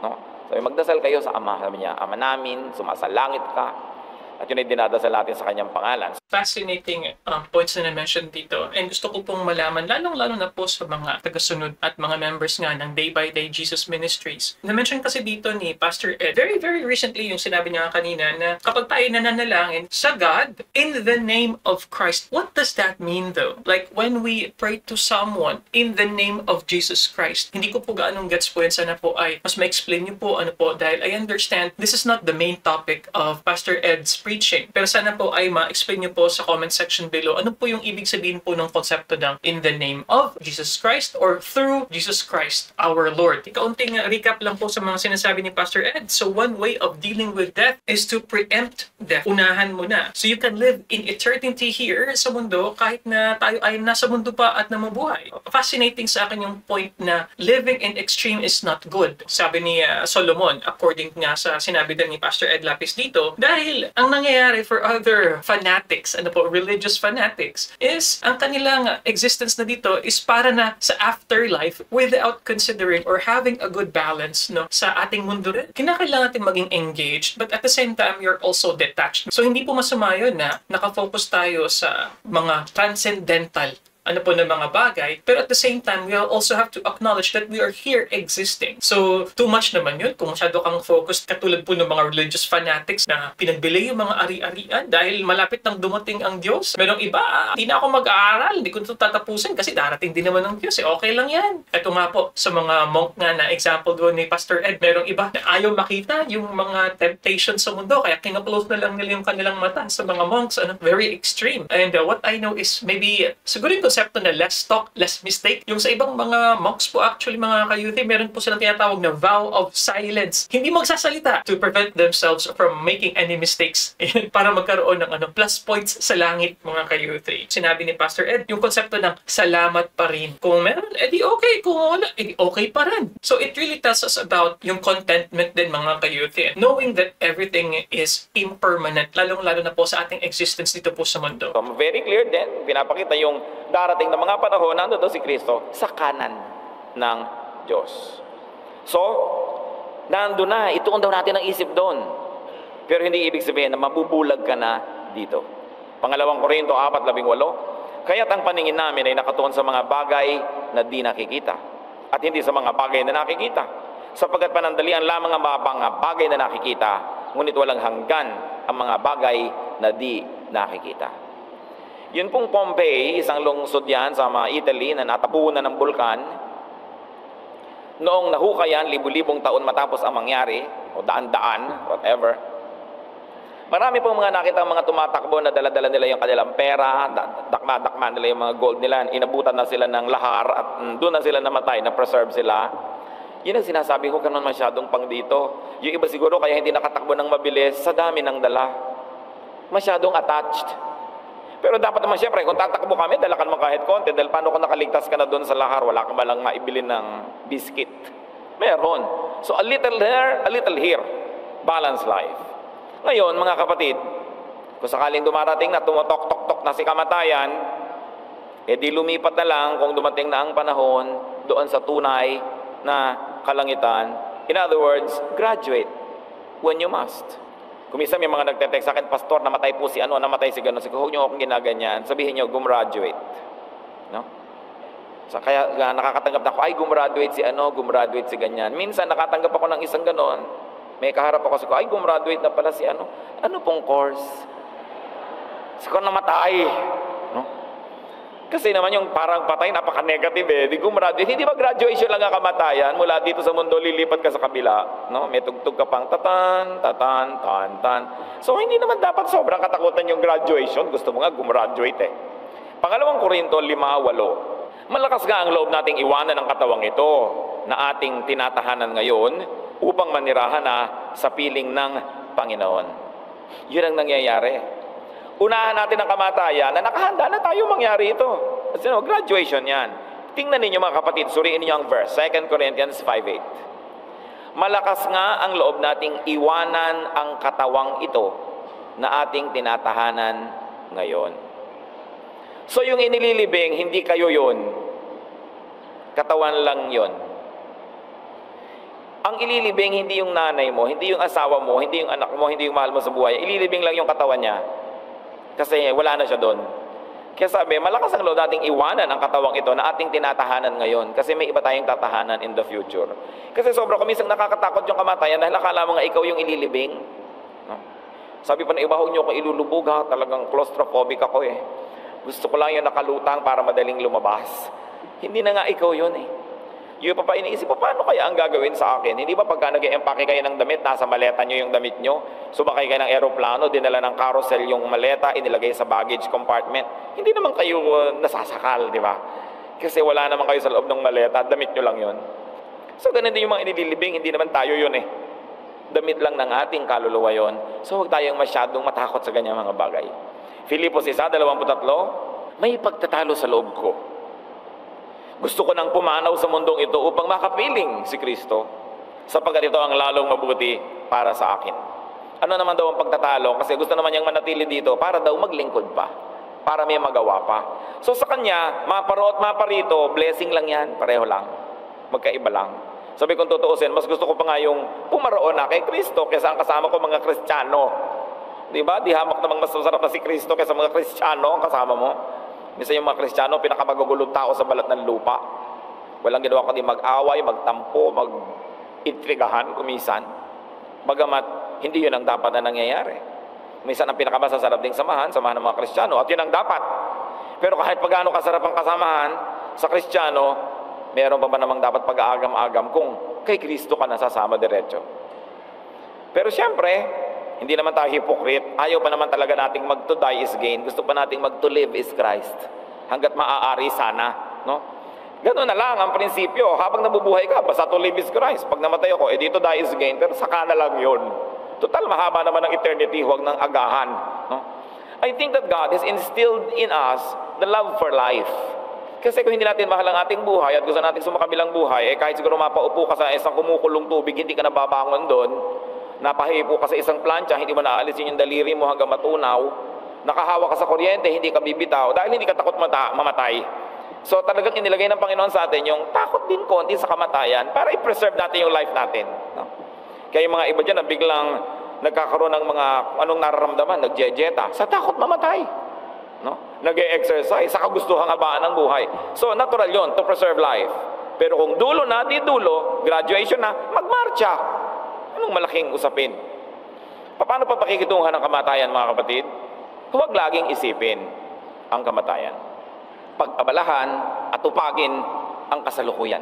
A: No? Sabi, magdasal kayo sa Ama. Sabi niya, Ama namin, sumasalangit ka. At yun ay dinadasal natin sa kanyang pangalan.
B: Fascinating points na na-mention dito. And gusto ko pong malaman, lalong-lalo na po sa mga tagasunod at mga members nga ng Day by Day Jesus Ministries. Na-mention kasi dito ni Pastor Ed, very, very recently yung sinabi niya kanina na kapag tayo nananalangin sa God in the name of Christ. What does that mean though? Like when we pray to someone in the name of Jesus Christ, hindi ko po gaanong gets po yan. Sana po ay mas ma-explain niyo po ano po dahil I understand this is not the main topic of Pastor Ed's preaching. Pero sana po ay ma-explain niyo po sa comment section below ano po yung ibig sabihin po ng konsepto ng in the name of Jesus Christ or through Jesus Christ our Lord. Kaunting recap lang po sa mga sinasabi ni Pastor Ed. So one way of dealing with death is to preempt death. Unahan mo na. So you can live in eternity here sa mundo kahit na tayo ay nasa mundo pa at namabuhay. Fascinating sa akin yung point na living in extreme is not good. Sabi ni Solomon, according nga sa sinabi din ni Pastor Ed Lapis dito, dahil ang nangyayari for other fanatics, ano po, religious fanatics, is ang kanilang existence na dito is para na sa afterlife without considering or having a good balance no sa ating mundo rin. Kinakailangan natin maging engaged but at the same time you're also detached. So hindi po masama yun na nakafocus tayo sa mga transcendental ano po ng mga bagay, pero at the same time, we also have to acknowledge that we are here existing. So, too much naman yun. Kung masyado kang focused, katulad po ng mga religious fanatics na pinagbili yung mga ari-arian dahil malapit nang dumating ang Diyos. Merong iba, hindi na ako mag-aaral, hindi ko ito tatapusin kasi darating din naman ang Diyos. Okay lang yan. Ito nga po, sa mga monk nga na example doon ni Pastor Ed, merong iba na ayaw makita yung mga temptations sa mundo, kaya kinaklose na lang nila yung kanilang mata sa mga monks, very extreme. And what I know is maybe, siguro yung konsepto na less talk, less mistake. Yung sa ibang mga monks po actually mga kayuthi, meron po silang tinatawag na vow of silence. Hindi magsasalita to prevent themselves from making any mistakes para magkaroon ng plus points sa langit mga kayuthi. Sinabi ni Pastor Ed, yung konsepto ng salamat pa rin. Kung meron, edi okay. Kung wala, edi okay pa rin. So it really tells us about yung contentment din mga kayuthi. Knowing that everything is impermanent, lalong-lalo na po sa ating existence dito po sa mundo.
A: Very clear din, pinapakita yung darating na mga panahon, nandun si Kristo sa kanan ng Diyos. So, nandun na, ituon daw natin ang isip doon. Pero hindi ibig sabihin na mabubulag ka na dito. Pangalawang Korinto 4:18, kaya't ang paningin namin ay nakatuon sa mga bagay na di nakikita at hindi sa mga bagay na nakikita. Sapagkat panandalian lamang ang mga bagay na nakikita, ngunit walang hanggan ang mga bagay na di nakikita. Yun pong Pompeii, isang lungsod yan sa Italy na natapunan ng bulkan. Noong nahukayan, libu-libong taon matapos ang mangyari, o daan-daan, whatever. Marami pong mga nakita mga tumatakbo na dala-dala nila yung kanilang pera, dakma-dakma nila yung mga gold nila, inabutan na sila ng lahar at doon na sila namatay, na-preserve sila. Yun ang sinasabi ko, kanon masyadong pang dito. Yung iba siguro kaya hindi nakatakbo ng mabilis sa dami ng dala. Masyadong attached. Pero dapat naman siyempre, kung tatakbo kami, dalakan mo kahit konti. Dahil paano kung nakaligtas ka na doon sa lahar, wala ka malang maibili ng biscuit. Meron. So a little there, a little here. Balanced life. Ngayon, mga kapatid, Kung sakaling dumarating na, tumatok-tok-tok na si kamatayan, di lumipat na lang kung dumating na ang panahon doon sa tunay na kalangitan. In other words, graduate when you must. Kung minsan may mga nagte-text sa akin, Pastor, namatay po si ano, namatay si gano'n. Huwag niyo akong ginaganyan. Sabihin niyo, gumraduate. No? So, kaya nakakatanggap na ako, ay gumraduate si ano, gumraduate si ganyan. Minsan nakatanggap ako ng isang gano'n. May kaharap ako sa ko, ay gumraduate na pala si ano. Ano pong course? Si ko namatay. No? Kasi naman yung parang patay, napaka-negative eh. Di gumraduate. Hindi ba graduation lang ang kamatayan? Mula dito sa mundo, lilipat ka sa kabila. No? May tugtog ka pang tatan, tatan, tan, tan. So, hindi naman dapat sobrang katakutan yung graduation. Gusto mo nga gumraduate eh. Pangalawang Korinto 5:8. Malakas nga ang loob nating iwanan ang katawang ito na ating tinatahanan ngayon upang manirahan na sa piling ng Panginoon. Yun ang nangyayari. Unahan natin ang kamatayan na nakahanda na tayo mangyari ito. Kasi graduation yan. Tingnan ninyo mga kapatid, suriin ninyo ang verse, 2 Corinthians 5:8. Malakas nga ang loob nating iwanan ang katawang ito na ating tinatahanan ngayon. So yung inililibing, hindi kayo yun. Katawan lang yun. Ang ililibing, hindi yung nanay mo, hindi yung asawa mo, hindi yung anak mo, hindi yung mahal mo sa buhay. Ililibing lang yung katawan niya. Kasi wala na siya doon. Kaya sabi, malakas ang loob nating iwanan ang katawang ito na ating tinatahanan ngayon. Kasi may iba tayong tatahanan in the future. Kasi sobra kumisang nakakatakot yung kamatayan dahil akala mo nga ikaw yung ililibing. No? Sabi pa na iba, huwag niyo ako ilulubog ha. Talagang claustrophobic ako eh. Gusto ko lang yung nakalutang para madaling lumabas. Hindi na nga ikaw yun eh. Yung pa iniisip, paano kaya ang gagawin sa akin? Hindi ba pagka nag-empake kayo ng damit, nasa maleta nyo yung damit nyo, sumakay kayo ng aeroplano, dinala ng carousel yung maleta, inilagay sa baggage compartment. Hindi naman kayo nasasakal, di ba? Kasi wala naman kayo sa loob ng maleta, damit nyo lang yun. So ganun din yung mga inililibing, hindi naman tayo yun eh. Damit lang ng ating kaluluwa yun. So huwag tayong masyadong matakot sa ganyang mga bagay. Filipos 1:23, may pagtatalo sa loob ko. Gusto ko nang pumanaw sa mundong ito upang makapiling si Kristo, sapagkat ito ang lalong mabuti para sa akin. Ano naman daw ang pagtatalo? Kasi gusto naman niyang manatili dito para daw maglingkod pa, para may magawa pa. So sa kanya, maparo at maparito, blessing lang yan, pareho lang, magkaiba lang. Sabi kong tutuusin, mas gusto ko pa nga yung pumaroon na kay Kristo kaysa ang kasama ko mga Kristiyano. Diba? Di hamak namang mas masarap na si Kristo kaysa mga Kristiyano ang kasama mo. Minsan yung mga Kristiyano, pinakamagugulong tao sa balat ng lupa. Walang ginawa kundi mag-away, magtampo, mag-intrigahan kumisan. Bagamat, hindi yun ang dapat na nangyayari. Minsan ang pinakamasasarap ding samahan ng mga Kristiyano, at yun ang dapat. Pero kahit pagano kasarap ang kasamahan sa Kristiyano, meron pa ba namang dapat pag-aagam-agam kung kay Kristo ka nasasama diretso. Pero siyempre, hindi naman tayo hypocrite. Ayaw pa naman talaga nating mag-to die is gain. Gusto pa nating mag-to live is Christ. Hanggat maaari sana. No? Ganoon na lang ang prinsipyo. Habang nabubuhay ka, basta to live is Christ. Pag namatay ako, dito die is gain. Pero saka na lang yun. Total, mahaba naman ang eternity. Huwag nang agahan. No? I think that God has instilled in us the love for life. Kasi kung hindi natin mahal ang ating buhay at gusto natin sumakabilang buhay, kahit siguro mapaupo ka sa isang kumukulong tubig, hindi ka nababangon doon, napahipo ka sa isang plancha, hindi mo naalisin yung daliri mo hanggang matunaw, nakahawa ka sa kuryente, hindi ka bibitaw, dahil hindi ka takot mamatay. So talagang inilagay ng Panginoon sa atin yung takot din konti sa kamatayan para i-preserve natin yung life natin. No? Kaya yung mga iba dyan na biglang nagkakaroon ng mga anong nararamdaman, nagjejeta, sa takot mamatay. No? Nag-e-exercise, sa kagustuhang habaan ng buhay. So natural yon to preserve life. Pero kung dulo na, di dulo, graduation na, magmarcha. Anong malaking usapin? Paano pa pakikitungan ng kamatayan, mga kapatid? Huwag laging isipin ang kamatayan. Pag-abalahan at tupagin ang kasalukuyan.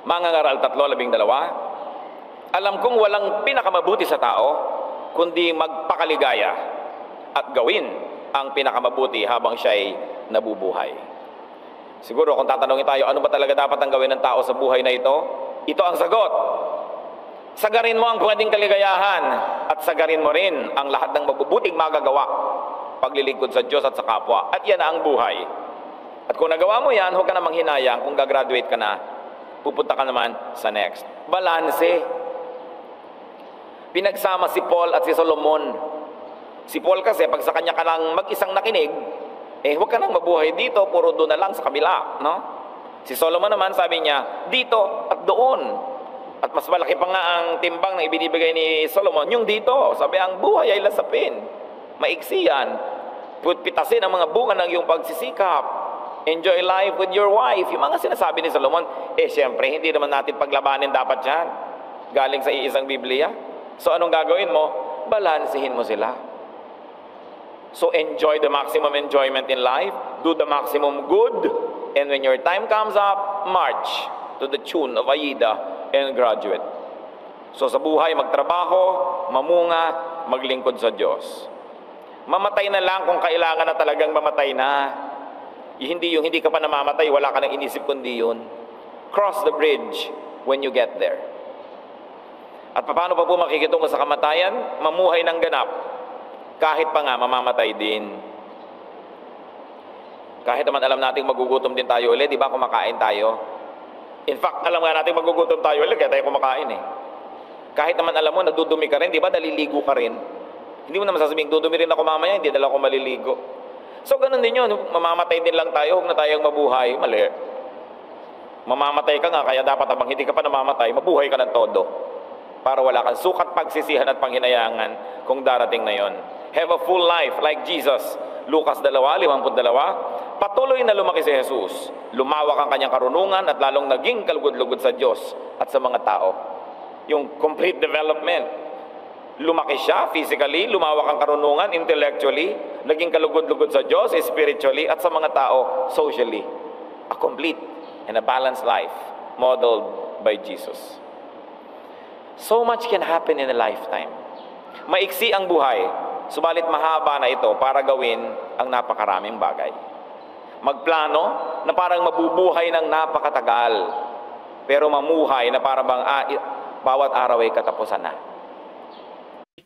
A: Mangangaral 3:12, alam kong walang pinakamabuti sa tao, kundi magpakaligaya at gawin ang pinakamabuti habang siya'y nabubuhay. Siguro kung tatanungin tayo, ano ba talaga dapat ang gawin ng tao sa buhay na ito? Ito ang sagot. Sagarin mo ang pwedeng kaligayahan at sagarin mo rin ang lahat ng mabubuting magagawa, paglilingkod sa Diyos at sa kapwa. At yan ang buhay. At kung nagawa mo yan, huwag ka namang hinayang. Kung gagraduate ka na, pupunta ka naman sa next. Balanse. Pinagsama si Paul at si Solomon. Si Paul kasi, pag sa kanya ka lang mag-isang nakinig, huwag ka nang mabuhay dito, puro doon na lang sa kabila, no? Si Solomon naman, sabi niya, dito at doon. At mas malaki pa nga ang timbang na ibinibigay ni Solomon, yung dito. Sabi, ang buhay ay lasapin. Maiksi yan. Pitasin ang mga bunga ng iyong pagsisikap. Enjoy life with your wife. Yung mga sinasabi ni Solomon, siyempre, hindi naman natin paglabanin dapat yan. Galing sa iisang Biblia. So, anong gagawin mo? Balansihin mo sila. So, enjoy the maximum enjoyment in life. Do the maximum good. And when your time comes up, march to the tune of Aida and graduate. So, sa buhay, magtrabaho, mamunga, maglingkod sa Diyos. Mamatay na lang kung kailangan na talagang mamatay na. Hindi yung hindi ka pa namamatay, wala ka nang inisip kundi yun. Cross the bridge when you get there. At paano pa po makikitungo sa kamatayan? Mamuhay ng ganap. Kahit pa nga mamamatay din. Kahit naman alam natin magugutom din tayo ulit, di ba kumakain tayo? In fact, alam nga natin magugutom tayo ulit, kaya tayo kumakain Kahit naman alam mo, nadudumi ka rin, di ba? Daliligo ka rin. Hindi mo naman sasabing, dudumi rin ako mamaya, hindi dala ako maliligo. So, ganun din yun. Mamamatay din lang tayo, huwag na tayong mabuhay. Mali. Mamamatay ka nga, kaya dapat habang hindi ka pa namamatay, mabuhay ka ng todo. Para wala kang sukat, pagsisihan at panghinayangan kung darating na yon. Have a full life like Jesus. Lucas 2:52. Patuloy na lumaki si Jesus. Lumawak ang kanyang karunungan at lalong naging kalugod-lugod sa Diyos at sa mga tao. Yung complete development. Lumaki siya physically, lumawak ang karunungan intellectually, naging kalugod-lugod sa Diyos spiritually at sa mga tao socially. A complete and a balanced life modeled by Jesus. So much can happen in a lifetime. Maiksi ang buhay, subalit mahaba na ito para gawin ang napakaraming bagay. Magplano na parang mabubuhay ng napakatagal, pero mamuhay na parang bawat araw ay katapusan na.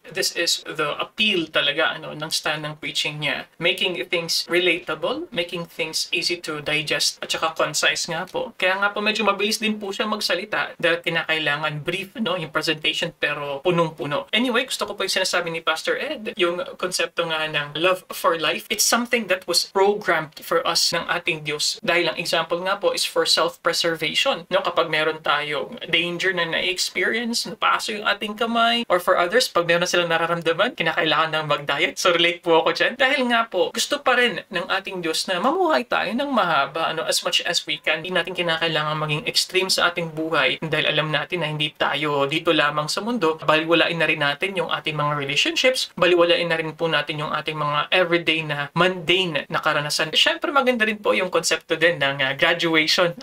B: This is the appeal talaga ng stand ng preaching niya. Making things relatable, making things easy to digest, at saka concise nga po. Kaya nga po medyo mabilis din po siya magsalita dahil kinakailangan brief yung presentation pero punong-puno. Anyway, gusto ko po yung sinasabi ni Pastor Ed, yung konsepto nga ng love for life. It's something that was programmed for us ng ating Diyos. Dahil ang example nga po is for self-preservation. Kapag meron tayong danger na na-experience, napaso yung ating kamay, or for others, pag meron silang nararamdaman, kinakailangan ng mag-diet. So relate po ako dyan. Dahil nga po, gusto pa rin ng ating Diyos na mamuhay tayo ng mahaba, as much as we can. Hindi natin kinakailangan maging extreme sa ating buhay dahil alam natin na hindi tayo dito lamang sa mundo. Baliwalain na rin natin yung ating mga relationships. Baliwalain na rin po natin yung ating mga everyday na mundane na karanasan. Siyempre, maganda rin po yung konsepto din ng graduation.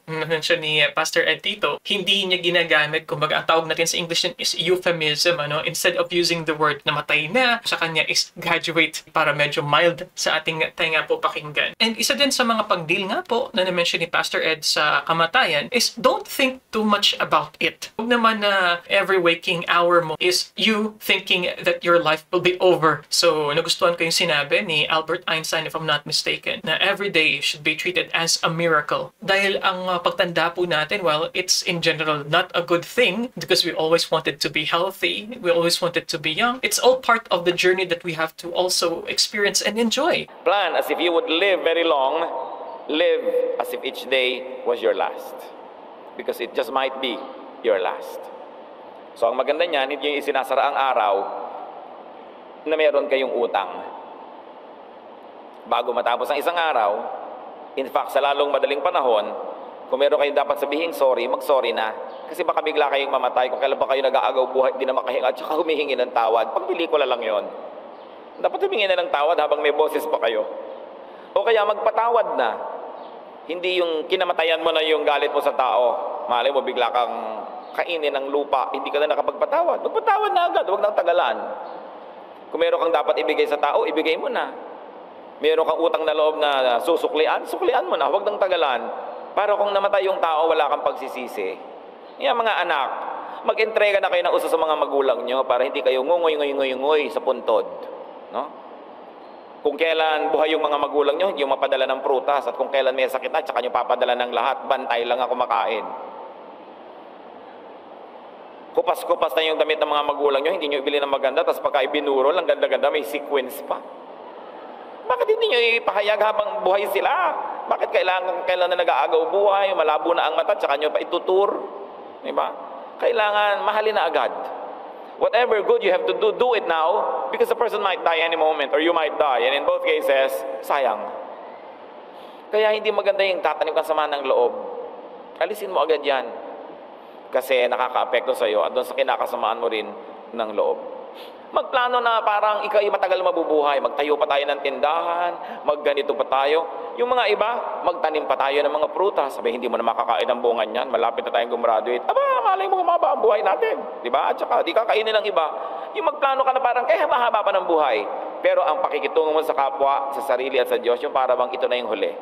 B: Mention ni Pastor Ed Tito, hindi niya ginagamit, kumbaga ang tawag natin sa English is euphemism, instead of using the word namatay na, sa kanya is graduate para medyo mild sa ating tenga po pakinggan. And isa din sa mga pag-deal nga po na na-mention ni Pastor Ed sa kamatayan is don't think too much about it. Huwag naman na every waking hour mo is you thinking that your life will be over. So, nagustuhan ko yung sinabi ni Albert Einstein, if I'm not mistaken, na every day should be treated as a miracle. Dahil ang pagtanda po natin, well, it's in general not a good thing because we always wanted to be healthy. We always wanted to be young. It's all part of the journey that we have to also experience and enjoy.
A: Plan as if you would live very long. Live as if each day was your last. Because it just might be your last. So ang maganda niyan, hindi yung isinasara ang araw na meron kayong utang. Bago matapos ang isang araw, in fact, sa lalong madaling panahon, kung meron kayong dapat sabihin sorry, mag-sorry na. Kasi baka bigla kayong mamatay kung kailan pa kayo nag-aagaw buhay, di na makahinga, at saka humihingi ng tawad. Pag pelikula lang yon. Dapat humingi na ng tawad habang may boses pa kayo. O kaya magpatawad na. Hindi yung kinamatayan mo na yung galit mo sa tao. Malay mo, bigla kang kainin ng lupa, hindi ka na nakapagpatawad. Magpatawad na agad, huwag nang tagalan. Kung meron kang dapat ibigay sa tao, ibigay mo na. Meron kang utang na loob na suklian mo na, huwag nang tagalan. Para kung namatay yung tao, wala kang pagsisisi. Yan mga anak, mag-entrega na kayo ng uso sa mga magulang nyo para hindi kayo ngungoy sa puntod. No? Kung kailan buhay yung mga magulang nyo, hindi yung mapadala ng prutas. At kung kailan may sakit na, tsaka nyo papadala ng lahat, bantay lang ako makain. Kupas-kupas na yung damit ng mga magulang nyo, hindi nyo ibili ng maganda, tapos pagka ibinurol, ang ganda-ganda, may sequence pa. Bakit hindi nyo ipahayag habang buhay sila? Bakit kailan na nag-aagaw buhay, malabo na ang mata, tsaka nyo pa itutur? Diba? Kailangan mahalin na agad. Whatever good you have to do, do it now, because the person might die any moment, or you might die. And in both cases, sayang. Kaya hindi maganda yung tatanim ka sama ng loob. Alisin mo agad yan. Kasi nakaka-apekto sa iyo at doon sa kinakasamaan mo rin ng loob. Magplano na parang ikaw ay matagal mabubuhay. Magtayo pa tayo ng tindahan, magganito pa tayo. Yung mga iba, magtanim pa tayo ng mga prutas. Sabi, hindi mo na makakain ang bungan yan. Malapit na tayong gumraduate. Aba, malay mo humaba ang buhay natin. Diba? At saka, di kakainin ng iba. Yung magplano ka na parang, kaya mahaba pa ng buhay. Pero ang pakikitungo mo sa kapwa, sa sarili at sa Diyos, yung para bang ito na yung huli.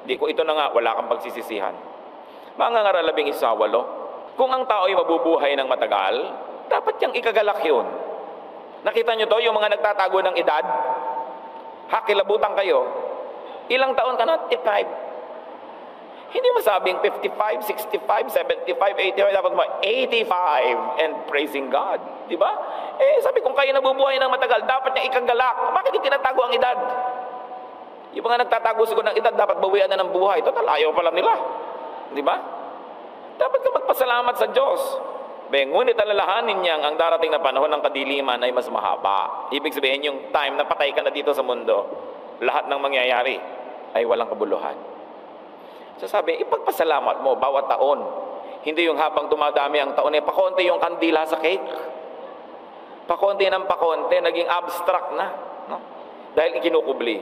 A: Di ko ito na nga, wala kang pagsisisihan. Mga ngaralabing 18, kung ang tao ay mabubuhay ng matagal, dapat niyang ikagalak yun. Nakita niyo to, yung mga nagtatago ng edad? Hakilabutan kayo. Ilang taon ka na? 85. Hindi masabing 55, 65, 75, 85. Dapat mo 85 and praising God. Diba? Sabi kung kayo nabubuhay ng matagal, dapat niya ikagalak. Bakit hindi tinatago ang edad? Yung mga nagtatago siguro ng edad, dapat bawian na ng buhay. Total, ayaw pala nila. Diba? Dapat ka magpasalamat sa Diyos. Ngunit alalahanin niyang ang darating na panahon ng kadiliman ay mas mahaba. Ibig sabihin yung time na patay ka na dito sa mundo, lahat ng mangyayari ay walang kabuluhan. So sabi, ipagpasalamat mo bawat taon. Hindi yung habang dumadami ang taon, pakonti yung kandila sa cake. Pakonti ng pakonti, naging abstract na. No? Dahil ikinukubli.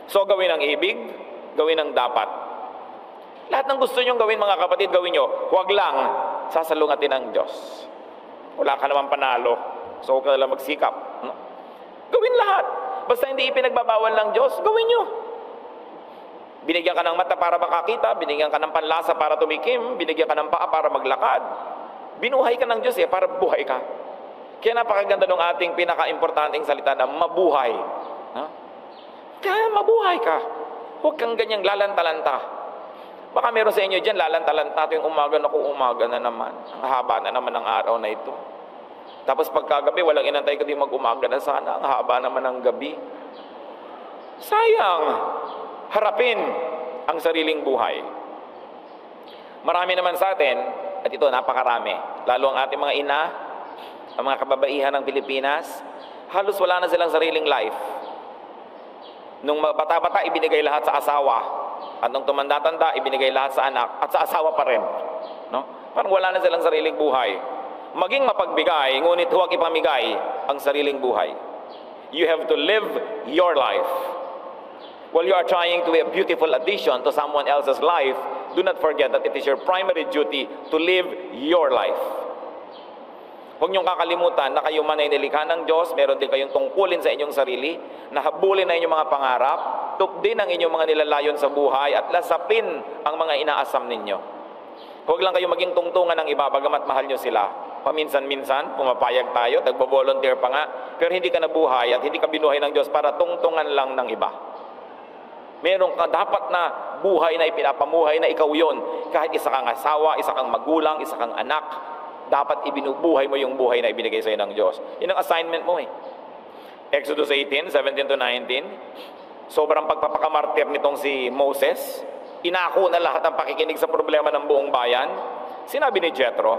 A: So gawin ang ibig, gawin ang dapat. Lahat ng gusto nyong gawin mga kapatid, gawin nyo. Huwag lang sasalungatin ng Diyos. Wala ka naman panalo. So huwag ka nalang magsikap. No? Gawin lahat. Basta hindi ipinagbabawal ng Diyos, gawin nyo. Binigyan ka ng mata para makakita, binigyan ka ng panlasa para tumikim, binigyan ka ng paa para maglakad. Binuhay ka ng Diyos para buhay ka. Kaya napakaganda ng ating pinaka-importanting salita na mabuhay. No? Kaya mabuhay ka. Huwag kang ganyang lalanta-lanta. Baka meron sa inyo dyan, lalanta-lanta tuwing umaga na naman. Ang haba na naman ng araw na ito. Tapos pagkagabi, walang inantay ko din mag-umaga na sana. Ang haba naman ng gabi. Sayang. Harapin ang sariling buhay. Marami naman sa atin, at ito napakarami, lalo ang ating mga ina, ang mga kababaihan ng Pilipinas, halos wala na silang sariling life. Nung bata-bata, ibinigay lahat sa asawa. At nung tumanda-tanda, ibinigay lahat sa anak at sa asawa pa rin. No? Parang wala na silang sariling buhay. Maging mapagbigay, ngunit huwag ipamigay ang sariling buhay. You have to live your life. While you are trying to be a beautiful addition to someone else's life, do not forget that it is your primary duty to live your life. Huwag niyong kakalimutan na kayo man ay nilikha ng Diyos, meron din kayong tungkulin sa inyong sarili, nahabulin na inyong mga pangarap, tupdin ang inyong mga nilalayon sa buhay, at lasapin ang mga inaasam ninyo. Huwag lang kayo maging tungtungan ng iba, bagamat mahal nyo sila. Paminsan-minsan, pumapayag tayo, tagbo-volunteer pa nga, pero hindi ka nabuhay at hindi ka binuhay ng Diyos para tungtungan lang ng iba. Meron ka dapat na buhay na ipinapamuhay na ikaw yon. Kahit isa kang asawa, isa kang magulang, isa kang anak, dapat ibinubuhay mo yung buhay na ibinigay sa'yo ng Diyos. Yun ang assignment mo Exodus 18, 17 to 19. Sobrang pagpapakamartir nitong si Moses. Inako na lahat ang pakikinig sa problema ng buong bayan. Sinabi ni Jethro,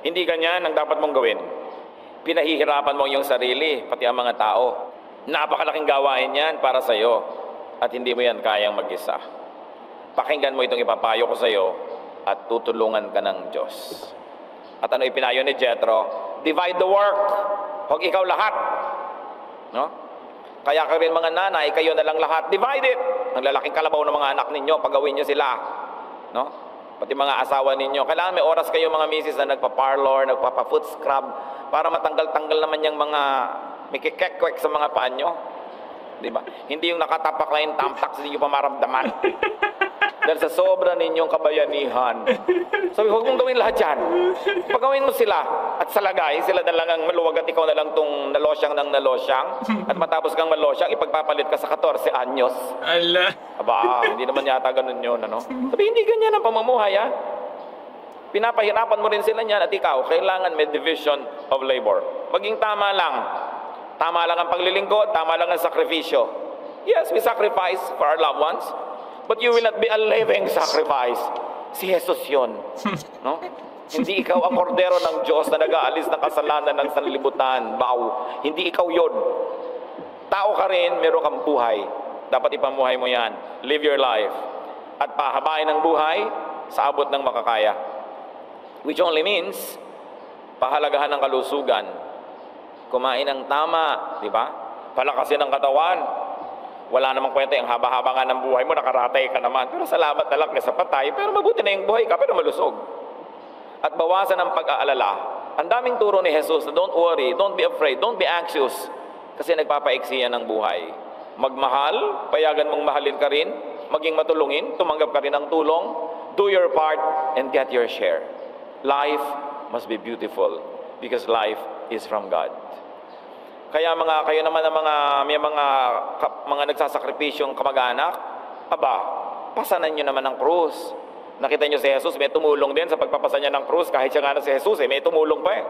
A: hindi ganyan ang dapat mong gawin. Pinahihirapan mo yung sarili, pati ang mga tao. Napakalaking gawain yan para sa'yo. At hindi mo yan kayang mag-isa. Pakinggan mo itong ipapayo ko sa'yo at tutulungan ka ng Diyos. At ano ipinayo ni Jethro? Divide the work. Huwag ikaw lahat. No? Kaya kayo rin mga nanay, kayo na lang lahat. Divide it. Ang lalaking kalabaw ng mga anak ninyo, pagawin nyo sila. No? Pati mga asawa ninyo. Kailangan may oras kayo mga misis na nagpa-parlor, nagpapa-foot scrub, para matanggal-tanggal naman yung mga may kikekwek sa mga paa nyo. Diba? Hindi yung nakatapak na yung tampak, hindi nyo pa maramdaman. Dahil sa sobra ninyong kabayanihan. Sabi, huwag mong gawin lahat yan. Pagawin mo sila at salagay, sila na lang ang maluwag at ikaw na lang itong nalosyang ng nalosyang. At matapos kang malosyang, ipagpapalit ka sa 14 anyos.
B: Ala.
A: Aba, hindi naman yata ganun yun, ano? Sabi, hindi ganyan ang pamumuhay, Pinapahirapan mo rin sila niyan at ikaw, kailangan may division of labor. Maging tama lang. Tama lang ang paglilingkod, tama lang ang sakripisyo. Yes, we sacrifice for our loved ones, but you will not be a living sacrifice. Si Jesus yun. No? Hindi ikaw ang kordero ng Diyos na nag-aalis ng kasalanan ng sanlibutan. Hindi ikaw yun. Tao ka rin, meron kang buhay. Dapat ipamuhay mo yan. Live your life. At pahabain ang buhay sa abot ng makakaya. Which only means, pahalagahan ng kalusugan. Kumain ng tama, di ba? Palakasin ang katawan. Wala namang kwenta yung haba-haba nga ng buhay mo, nakaratay ka naman. Pero salamat na lang sa patay, pero mabuti na yung buhay ka, pero malusog. At bawasan ang pag-aalala. Ang daming turo ni Jesus na don't worry, don't be afraid, don't be anxious. Kasi nagpapaiksi yan ng buhay. Magmahal, payagan mong mahalin ka rin, maging matulungin, tumanggap ka rin ng tulong, do your part, and get your share. Life must be beautiful because life is from God. Kaya kayo naman ang may mga nagsasakripisyong kamag-anak, pasanan nyo naman ng krus. Nakita nyo si Jesus, may tumulong din sa pagpapasan niya ng krus, kahit siya nga na si Jesus, may tumulong pa eh.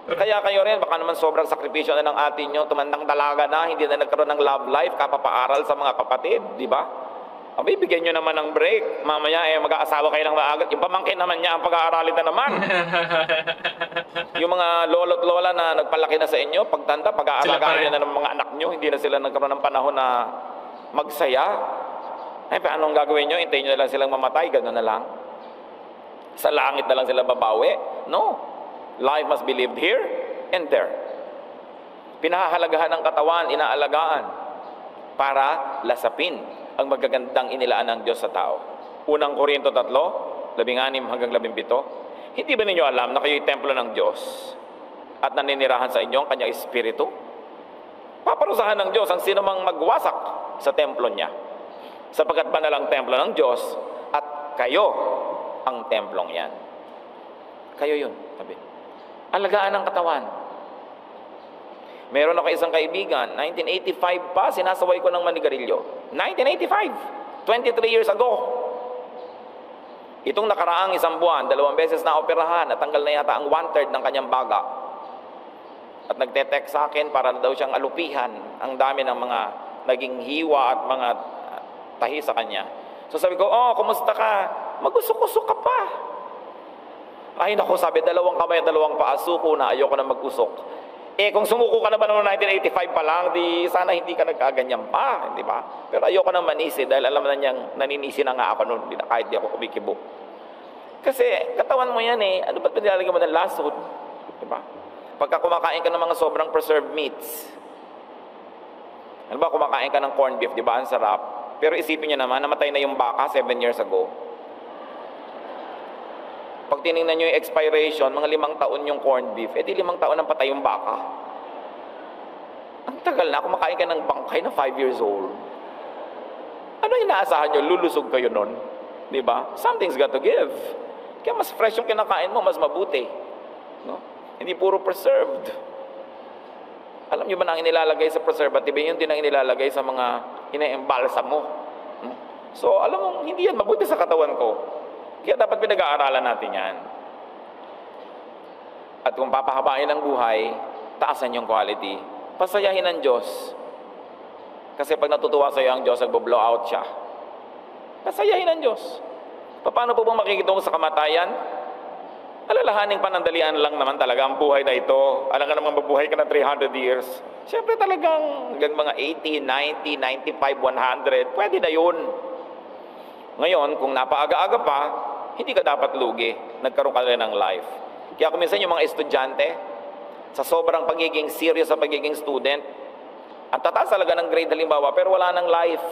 A: Kaya kayo rin, baka naman sobrang sakripisyo na ng atin nyo, tumandang dalaga na, hindi na nagkaroon ng love life, kapapaaral sa mga kapatid, di ba? Bigyan nyo naman ng break. Mamaya mag-aasawa kayo ng maagat. Yung pamangkin naman niya ang pag-aaralin na naman. Yung mga lolo't lola na nagpalaki na sa inyo, pagtanda, pag-aaragain na ng mga anak nyo, hindi na sila nagkaroon ng panahon na magsaya. Paano ang gagawin nyo? Hintayin nyo na lang silang mamatay, gano'n na lang. Sa langit na lang sila babawi. No. Life must be lived here and there. Pinahahalagahan ng katawan, inaalagaan para lasapin ang magagandang inilaan ng Diyos sa tao. Unang Korinto 3, 16 hanggang 17. Hindi ba ninyo alam na kayo'y templo ng Diyos at naninirahan sa inyo ang kanyang espiritu? Paparusahan ng Diyos ang sinumang magwasak sa templo niya, sapagkat banal ang templo ng Diyos at kayo ang templong yan. Kayo yun, sabi. Alagaan ang katawan. Meron ako isang kaibigan, 1985 pa, sinasaway ko ng manigarilyo. 1985, 23 years ago. Itong nakaraang isang buwan, 2 beses na operahan, natanggal na yata ang 1/3 ng kanyang baga. At nagte-text sa akin para daw siyang alupihan. Ang dami ng mga naging hiwa at mga tahi sa kanya. So sabi ko, kumusta ka? Mag-usok-usok ka pa. Ay naku, sabi, 2 kamay, 2 paa, suko na, ayoko na mag-usok. Kung sumuko ka na ba noong 1985 pa lang, di sana hindi ka nagkaganyan pa, di ba? Pero ayoko na manisi dahil alam na niyang naninisi na nga ako noon, kahit di ako kumikibo. Kasi katawan mo yan ano ba't pinilalagyan mo ng lasod? Di ba? Pagka kumakain ka ng mga sobrang preserved meats, ano ba, kumakain ka ng corned beef, di ba? Ang sarap. Pero isipin niyo naman, namatay na yung baka 7 years ago. Pag tinignan nyo yung expiration, mga 5 taon yung corned beef, di 5 taon ang patay yung baka. Ang tagal na, kumakain ka ng bangkay na 5 years old. Ano inaasahan nyo? Lulusog kayo nun. Di ba? Something's got to give. Kaya mas fresh yung kinakain mo, mas mabuti. No? Hindi puro preserved. Alam nyo ba na ang inilalagay sa preservative, yun din ang inilalagay sa mga ina-embalsa mo. So, alam mo, hindi yan mabuti sa katawan ko. Kaya dapat pinag-aaralan natin yan. At kung papahabain ang buhay, taasan yung quality. Pasayahin ng Diyos. Kasi pag natutuwa sa iyo ang Diyos, nagbo-blow out siya. Pasayahin ng Diyos. Paano po bang makikitungo sa kamatayan? Alalahaning panandalian lang naman talaga ang buhay na ito. Alam ka naman mabuhay ka ng 300 years. Siyempre talagang hanggang mga 80, 90, 95, 100, pwede na yun. Ngayon, kung napaaga-aga pa, hindi ka dapat lugi. Nagkaroon ka rin ng life. Kaya kung minsan yung mga estudyante, sa sobrang pagiging serious sa pagiging student, ang tataas talaga ng grade halimbawa, pero wala ng life.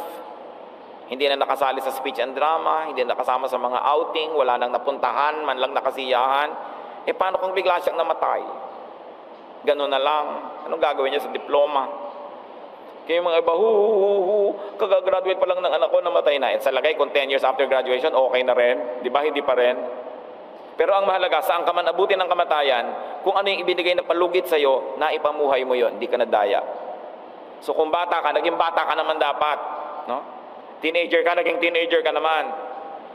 A: Hindi na nakasali sa speech and drama, hindi na nakasama sa mga outing, wala nang napuntahan, man lang nakasiyahan. Paano kung bigla siyang namatay? Ganun na lang. Anong gagawin niya sa diploma? Kaya yung mga iba, kagagraduate pa lang ng anak ko, namatay na. At sa lagay, kung 10 years after graduation, okay na rin. Di ba? Hindi pa rin. Pero ang mahalaga, saan ka man abutin ng kamatayan, kung ano yung ibinigay na palugit sa'yo, naipamuhay mo yon, hindi ka nadaya. So kung bata ka, naging bata ka naman dapat. No? Teenager ka, naging teenager ka naman.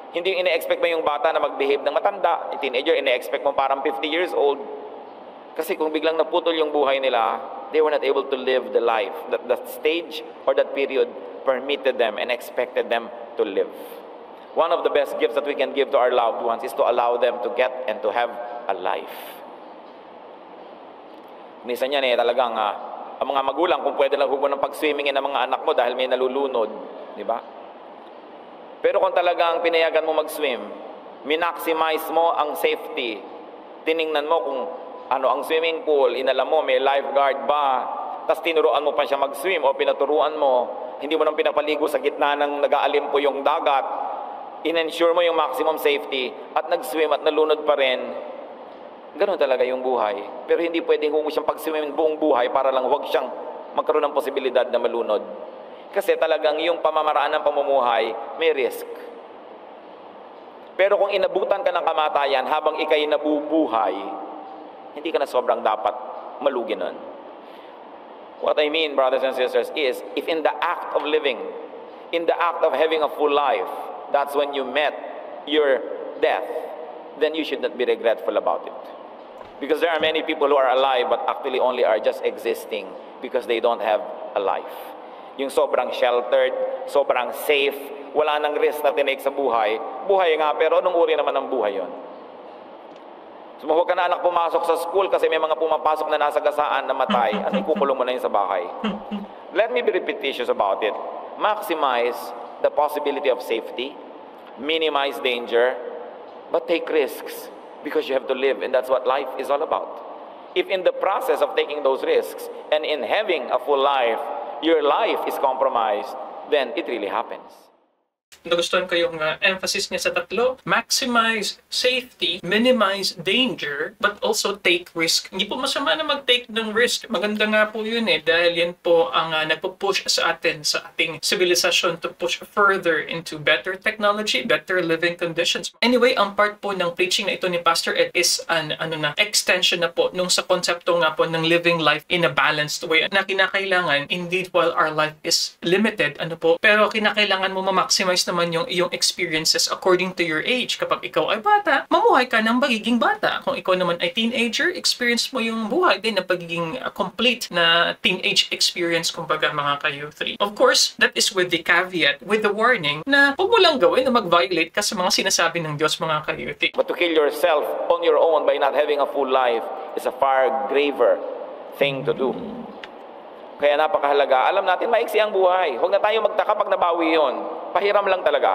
A: Hindi yung ine-expect mo yung bata na mag-behave ng matanda. Yung teenager, ine-expect mo parang 50 years old. Kasi kung biglang naputol yung buhay nila, they were not able to live the life that the stage or that period permitted them and expected them to live. One of the best gifts that we can give to our loved ones is to allow them to get and to have a life. Minsan yan talagang ang mga magulang, kung pwede lang huwag mo ng pag-swimmingin ng mga anak mo dahil may nalulunod, di ba? Pero kung talagang pinayagan mo mag-swim, minaximize mo ang safety, tiningnan mo kung ano ang swimming pool, inalam mo may lifeguard ba, tapos tinuruan mo pa siya mag-swim o pinaturuan mo, hindi mo nang pinapaligo sa gitna ng nag-aalimpo yung dagat, in-ensure mo yung maximum safety at nag-swim at nalunod pa rin. Ganun talaga yung buhay. Pero hindi pwedeng kung siyang pag-swim buong buhay para lang huwag siyang magkaroon ng posibilidad na malunod. Kasi talagang yung pamamaraan ng pamumuhay may risk. Pero kung inabutan ka ng kamatayan habang ikay nabubuhay, hindi ka na sobrang dapat malugi nun. What I mean, brothers and sisters, is if in the act of living, in the act of having a full life, that's when you met your death, then you should not be regretful about it. Because there are many people who are alive but actually only are just existing because they don't have a life. Yung sobrang sheltered, sobrang safe, wala nang risk na tinake sa buhay. Buhay nga, pero anong uri naman ng buhay yon? So, huwag ka na anak pumasok sa school kasi may mga pumapasok na nasa gasaan na matay. Ano, ikukulong mo na yun sa bahay? Let me be repetitious about it. Maximize the possibility of safety, minimize danger, but take risks because you have to live, and that's what life is all about. If in the process of taking those risks and in having a full life, your life is compromised, then it really happens.
B: Nagustuhan ko yung emphasis niya sa tatlo. Maximize safety, minimize danger, but also take risk. Hindi po masama na mag-take ng risk. Maganda nga po yun dahil yan po ang nagpo-push sa atin, sa ating civilization to push further into better technology, better living conditions. Anyway, ang part po ng preaching na ito ni Pastor Ed is an extension na po nung sa konsepto nga po ng living life in a balanced way na kinakailangan, indeed, while our life is limited, pero kinakailangan mo ma-maximize naman yung iyong experiences according to your age. Kapag ikaw ay bata, mamuhay ka ng pagiging bata. Kung ikaw naman ay teenager, experience mo yung buhay din na pagiging complete na teenage experience, kumbaga mga ka-youth. Of course, that is with the caveat, with the warning na huwag mo lang gawin na mag-violate ka sa mga sinasabi ng Diyos, mga ka-youth.
A: But to kill yourself on your own by not having a full life is a far graver thing to do. Kaya napakahalaga. Alam natin, maiksi ang buhay. Huwag na tayo magtaka pag nabawi yon. Pahiram lang talaga.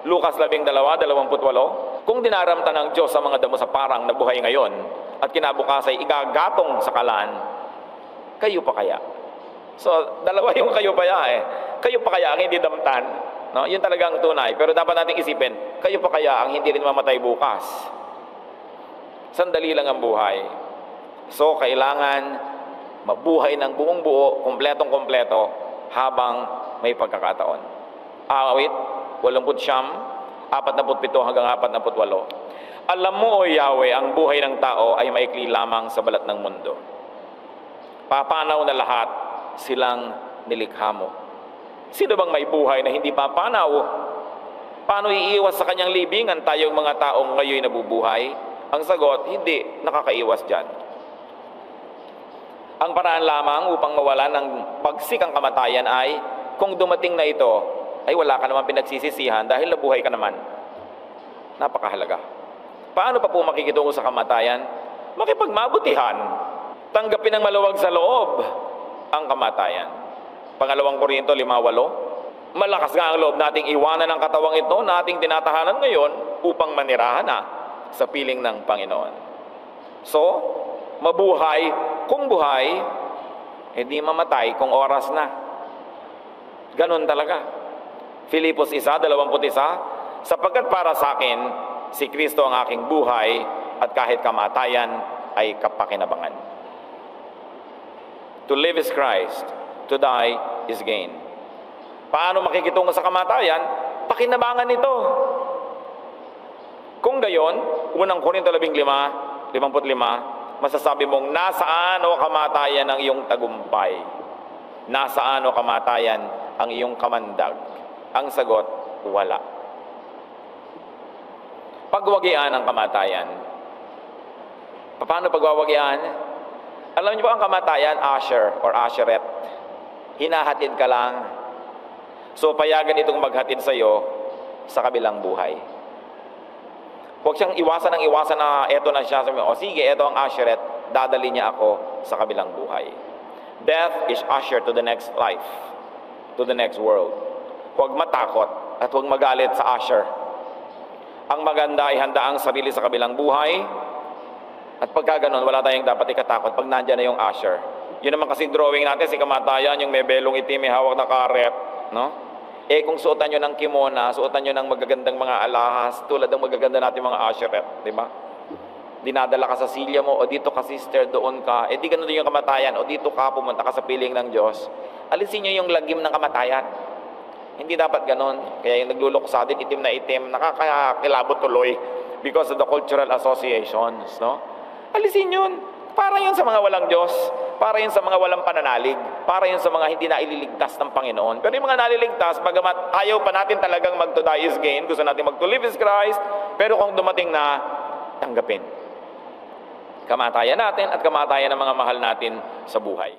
A: Lucas 12:28, kung dinaramtan ng Diyos sa mga damo sa parang na buhay ngayon at kinabukas ay igagatong sa kalan, kayo pa kaya? So, dalawa yung kayo pa Kayo pa kaya ang hindi damtan? No? Yun talagang tunay. Pero dapat nating isipin, kayo pa kaya ang hindi rin mamatay bukas? Sandali lang ang buhay. So, kailangan mabuhay ng buong buo, kompletong-kompleto, habang may pagkakataon. Awit, 89, 47 hanggang 48. Alam mo, O Yahweh, ang buhay ng tao ay maikli lamang sa balat ng mundo. Papanaw na lahat silang nilikha mo. Sino bang may buhay na hindi papanaw? Paano iiwas sa kanyang libingan tayong mga taong ngayon nabubuhay? Ang sagot, hindi nakakaiwas dyan. Ang paraan lamang upang mawala ng pagsikang kamatayan ay, kung dumating na ito, ay wala ka naman pinagsisisihan dahil nabuhay ka naman. Napakahalaga. Paano pa po makikitungo sa kamatayan? Makipagmabutihan. Tanggapin ng maluwag sa loob ang kamatayan. Pangalawang Korinto 5:8, malakas nga ang loob nating iwanan ang katawang ito na ating tinatahanan ngayon upang manirahan na sa piling ng Panginoon. So, mabuhay kung buhay, hindi mamatay kung oras na. Ganon talaga. Filipos 1:21, sapagkat para sa akin, si Kristo ang aking buhay at kahit kamatayan ay kapakinabangan. To live is Christ, to die is gain. Paano makikitungo sa kamatayan? Pakinabangan ito. Kung gayon, unang Korinto 15:55, masasabi mong, nasaan o kamatayan ang iyong tagumpay? Nasaan o kamatayan ang iyong kamandag? Ang sagot, wala. Pagwagian ng kamatayan. Paano pagwawagian? Alam niyo ba ang kamatayan, usher or usherette? Hinahatid ka lang. So, payagan itong maghatid sa iyo sa kabilang buhay. Huwag siyang iwasan na eto na siya. Sabi mo, o sige, eto ang usherette, dadali niya ako sa kabilang buhay. Death is usher to the next life, to the next world. Huwag matakot at huwag magalit sa usher. Ang maganda ay handa ang sarili sa kabilang buhay. At pagka ganun, wala tayong dapat ikatakot pag nandyan na yung usher. Yun naman kasi drawing natin, si kamatayan, yung may belong itim, may hawak na karet, no? Eh kung suotan nyo ng kimona, suotan nyo ng magagandang mga alahas, tulad ng magaganda natin mga usherette, di ba? Dinadala ka sa silya mo, o dito ka sister, doon ka. Eh di ganun din yung kamatayan, o dito ka, pumunta ka sa piling ng Diyos. Alisin nyo yung lagim ng kamatayan. Hindi dapat ganun. Kaya yung nagluluksa din, itim na itim, nakakakilabot tuloy because of the cultural associations, no? Alisin yun. Para yun sa mga walang Diyos. Para yun sa mga walang pananalig. Para yun sa mga hindi na ililigtas ng Panginoon. Pero yung mga naliligtas, bagamat ayaw pa natin talagang mag to die is gain, gusto natin mag to live is Christ, pero kung dumating na, tanggapin. Kamatayan natin at kamatayan ng mga mahal natin sa buhay.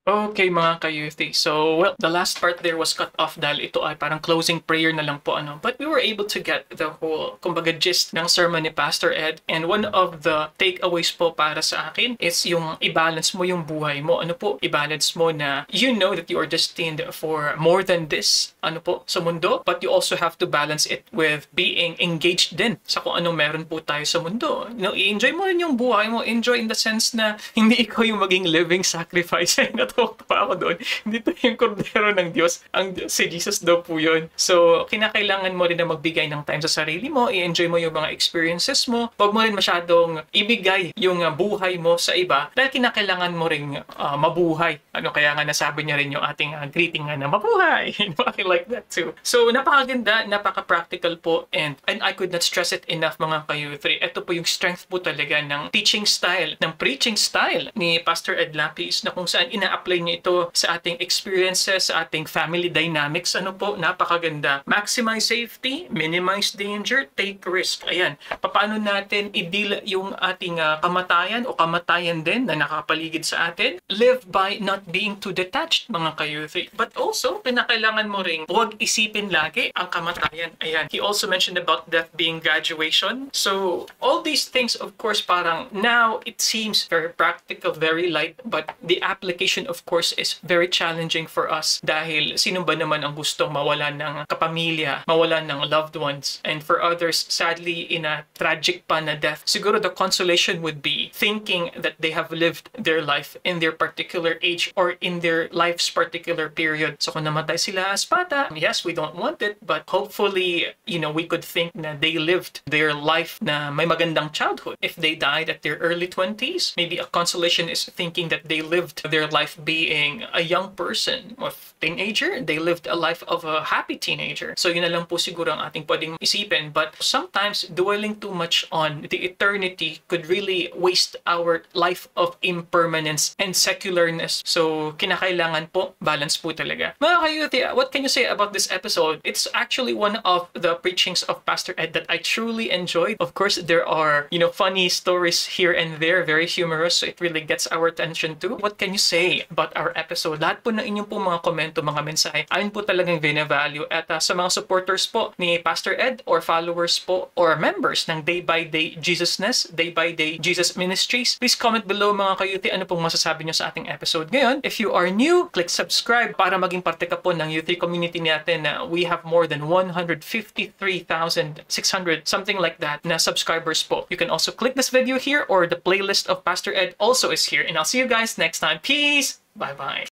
B: Okay mga ka-youthy. So, well, the last part there was cut off dahil ito ay parang closing prayer na lang po ano. But we were able to get the whole, kumbaga, gist ng sermon ni Pastor Ed. And one of the takeaways po para sa akin is yung i-balance mo yung buhay mo. Ano po? I-balance mo na you know that you are destined for more than this, ano po, sa mundo. But you also have to balance it with being engaged din sa kung anong meron po tayo sa mundo. You know, i-enjoy mo rin yung buhay mo. Enjoy in the sense na hindi ikaw yung maging living sacrifice. Pa ako doon. Hindi to yung kordero ng Diyos. Si Jesus daw po yun. So, kinakailangan mo rin na magbigay ng time sa sarili mo. I-enjoy mo yung mga experiences mo. Huwag mo rin masyadong ibigay yung buhay mo sa iba dahil kinakailangan mo rin mabuhay. Ano, kaya nga nasabi niya rin yung ating greeting nga na mabuhay. I like that too. So, napakaganda, napaka-practical po and I could not stress it enough mga ka-U3. Ito po yung strength po talaga ng teaching style, ng preaching style ni Pastor Ed Lapis na kung saan ina-apply niya ito sa ating experiences, sa ating family dynamics. Ano po, napakaganda. Maximize safety, minimize danger, take risk. Ayan. Paano natin i-deal yung ating kamatayan o kamatayan din na nakapaligid sa atin? Live by not being too detached, mga ka-youth. But also, pinakailangan mo ring huwag isipin lagi ang kamatayan. Ayan. He also mentioned about death being graduation. So, all these things, of course, parang now it seems very practical, very light, but the application, of course, is very challenging for us dahil sino ba naman ang gustong mawalan ng kapamilya, mawalan ng loved ones, and for others, sadly, in a tragic pa na death. Siguro the consolation would be thinking that they have lived their life in their particular age or in their life's particular period. So kung namatay sila as bata, yes, we don't want it, but hopefully, you know, we could think na they lived their life na may magandang childhood. If they died at their early 20s, maybe a consolation is thinking that they lived their life being a young person of teenager, they lived a life of a happy teenager. So yun na lang po siguro ang ating pwedeng isipin. But sometimes dwelling too much on the eternity could really waste our life of impermanence and secularness. So kinakailangan po, balance po talaga. Mga ka-youth, what can you say about this episode? It's actually one of the preachings of Pastor Ed that I truly enjoyed. Of course, there are, you know, funny stories here and there, very humorous, so it really gets our attention too. What can you say about our episode? Lahat po ng inyong po mga komento, mga mensahe, ayun po talagang vina-value. At sa mga supporters po ni Pastor Ed or followers po or members ng Day by Day Jesusness, Day by Day Jesus Ministries, please comment below mga ka-youth ano pong masasabi nyo sa ating episode ngayon. If you are new, click subscribe para maging parte ka po ng youth community natin na we have more than 153,600, something like that, na subscribers po. You can also click this video here or the playlist of Pastor Ed also is here. And I'll see you guys next time. Peace! Bye-bye.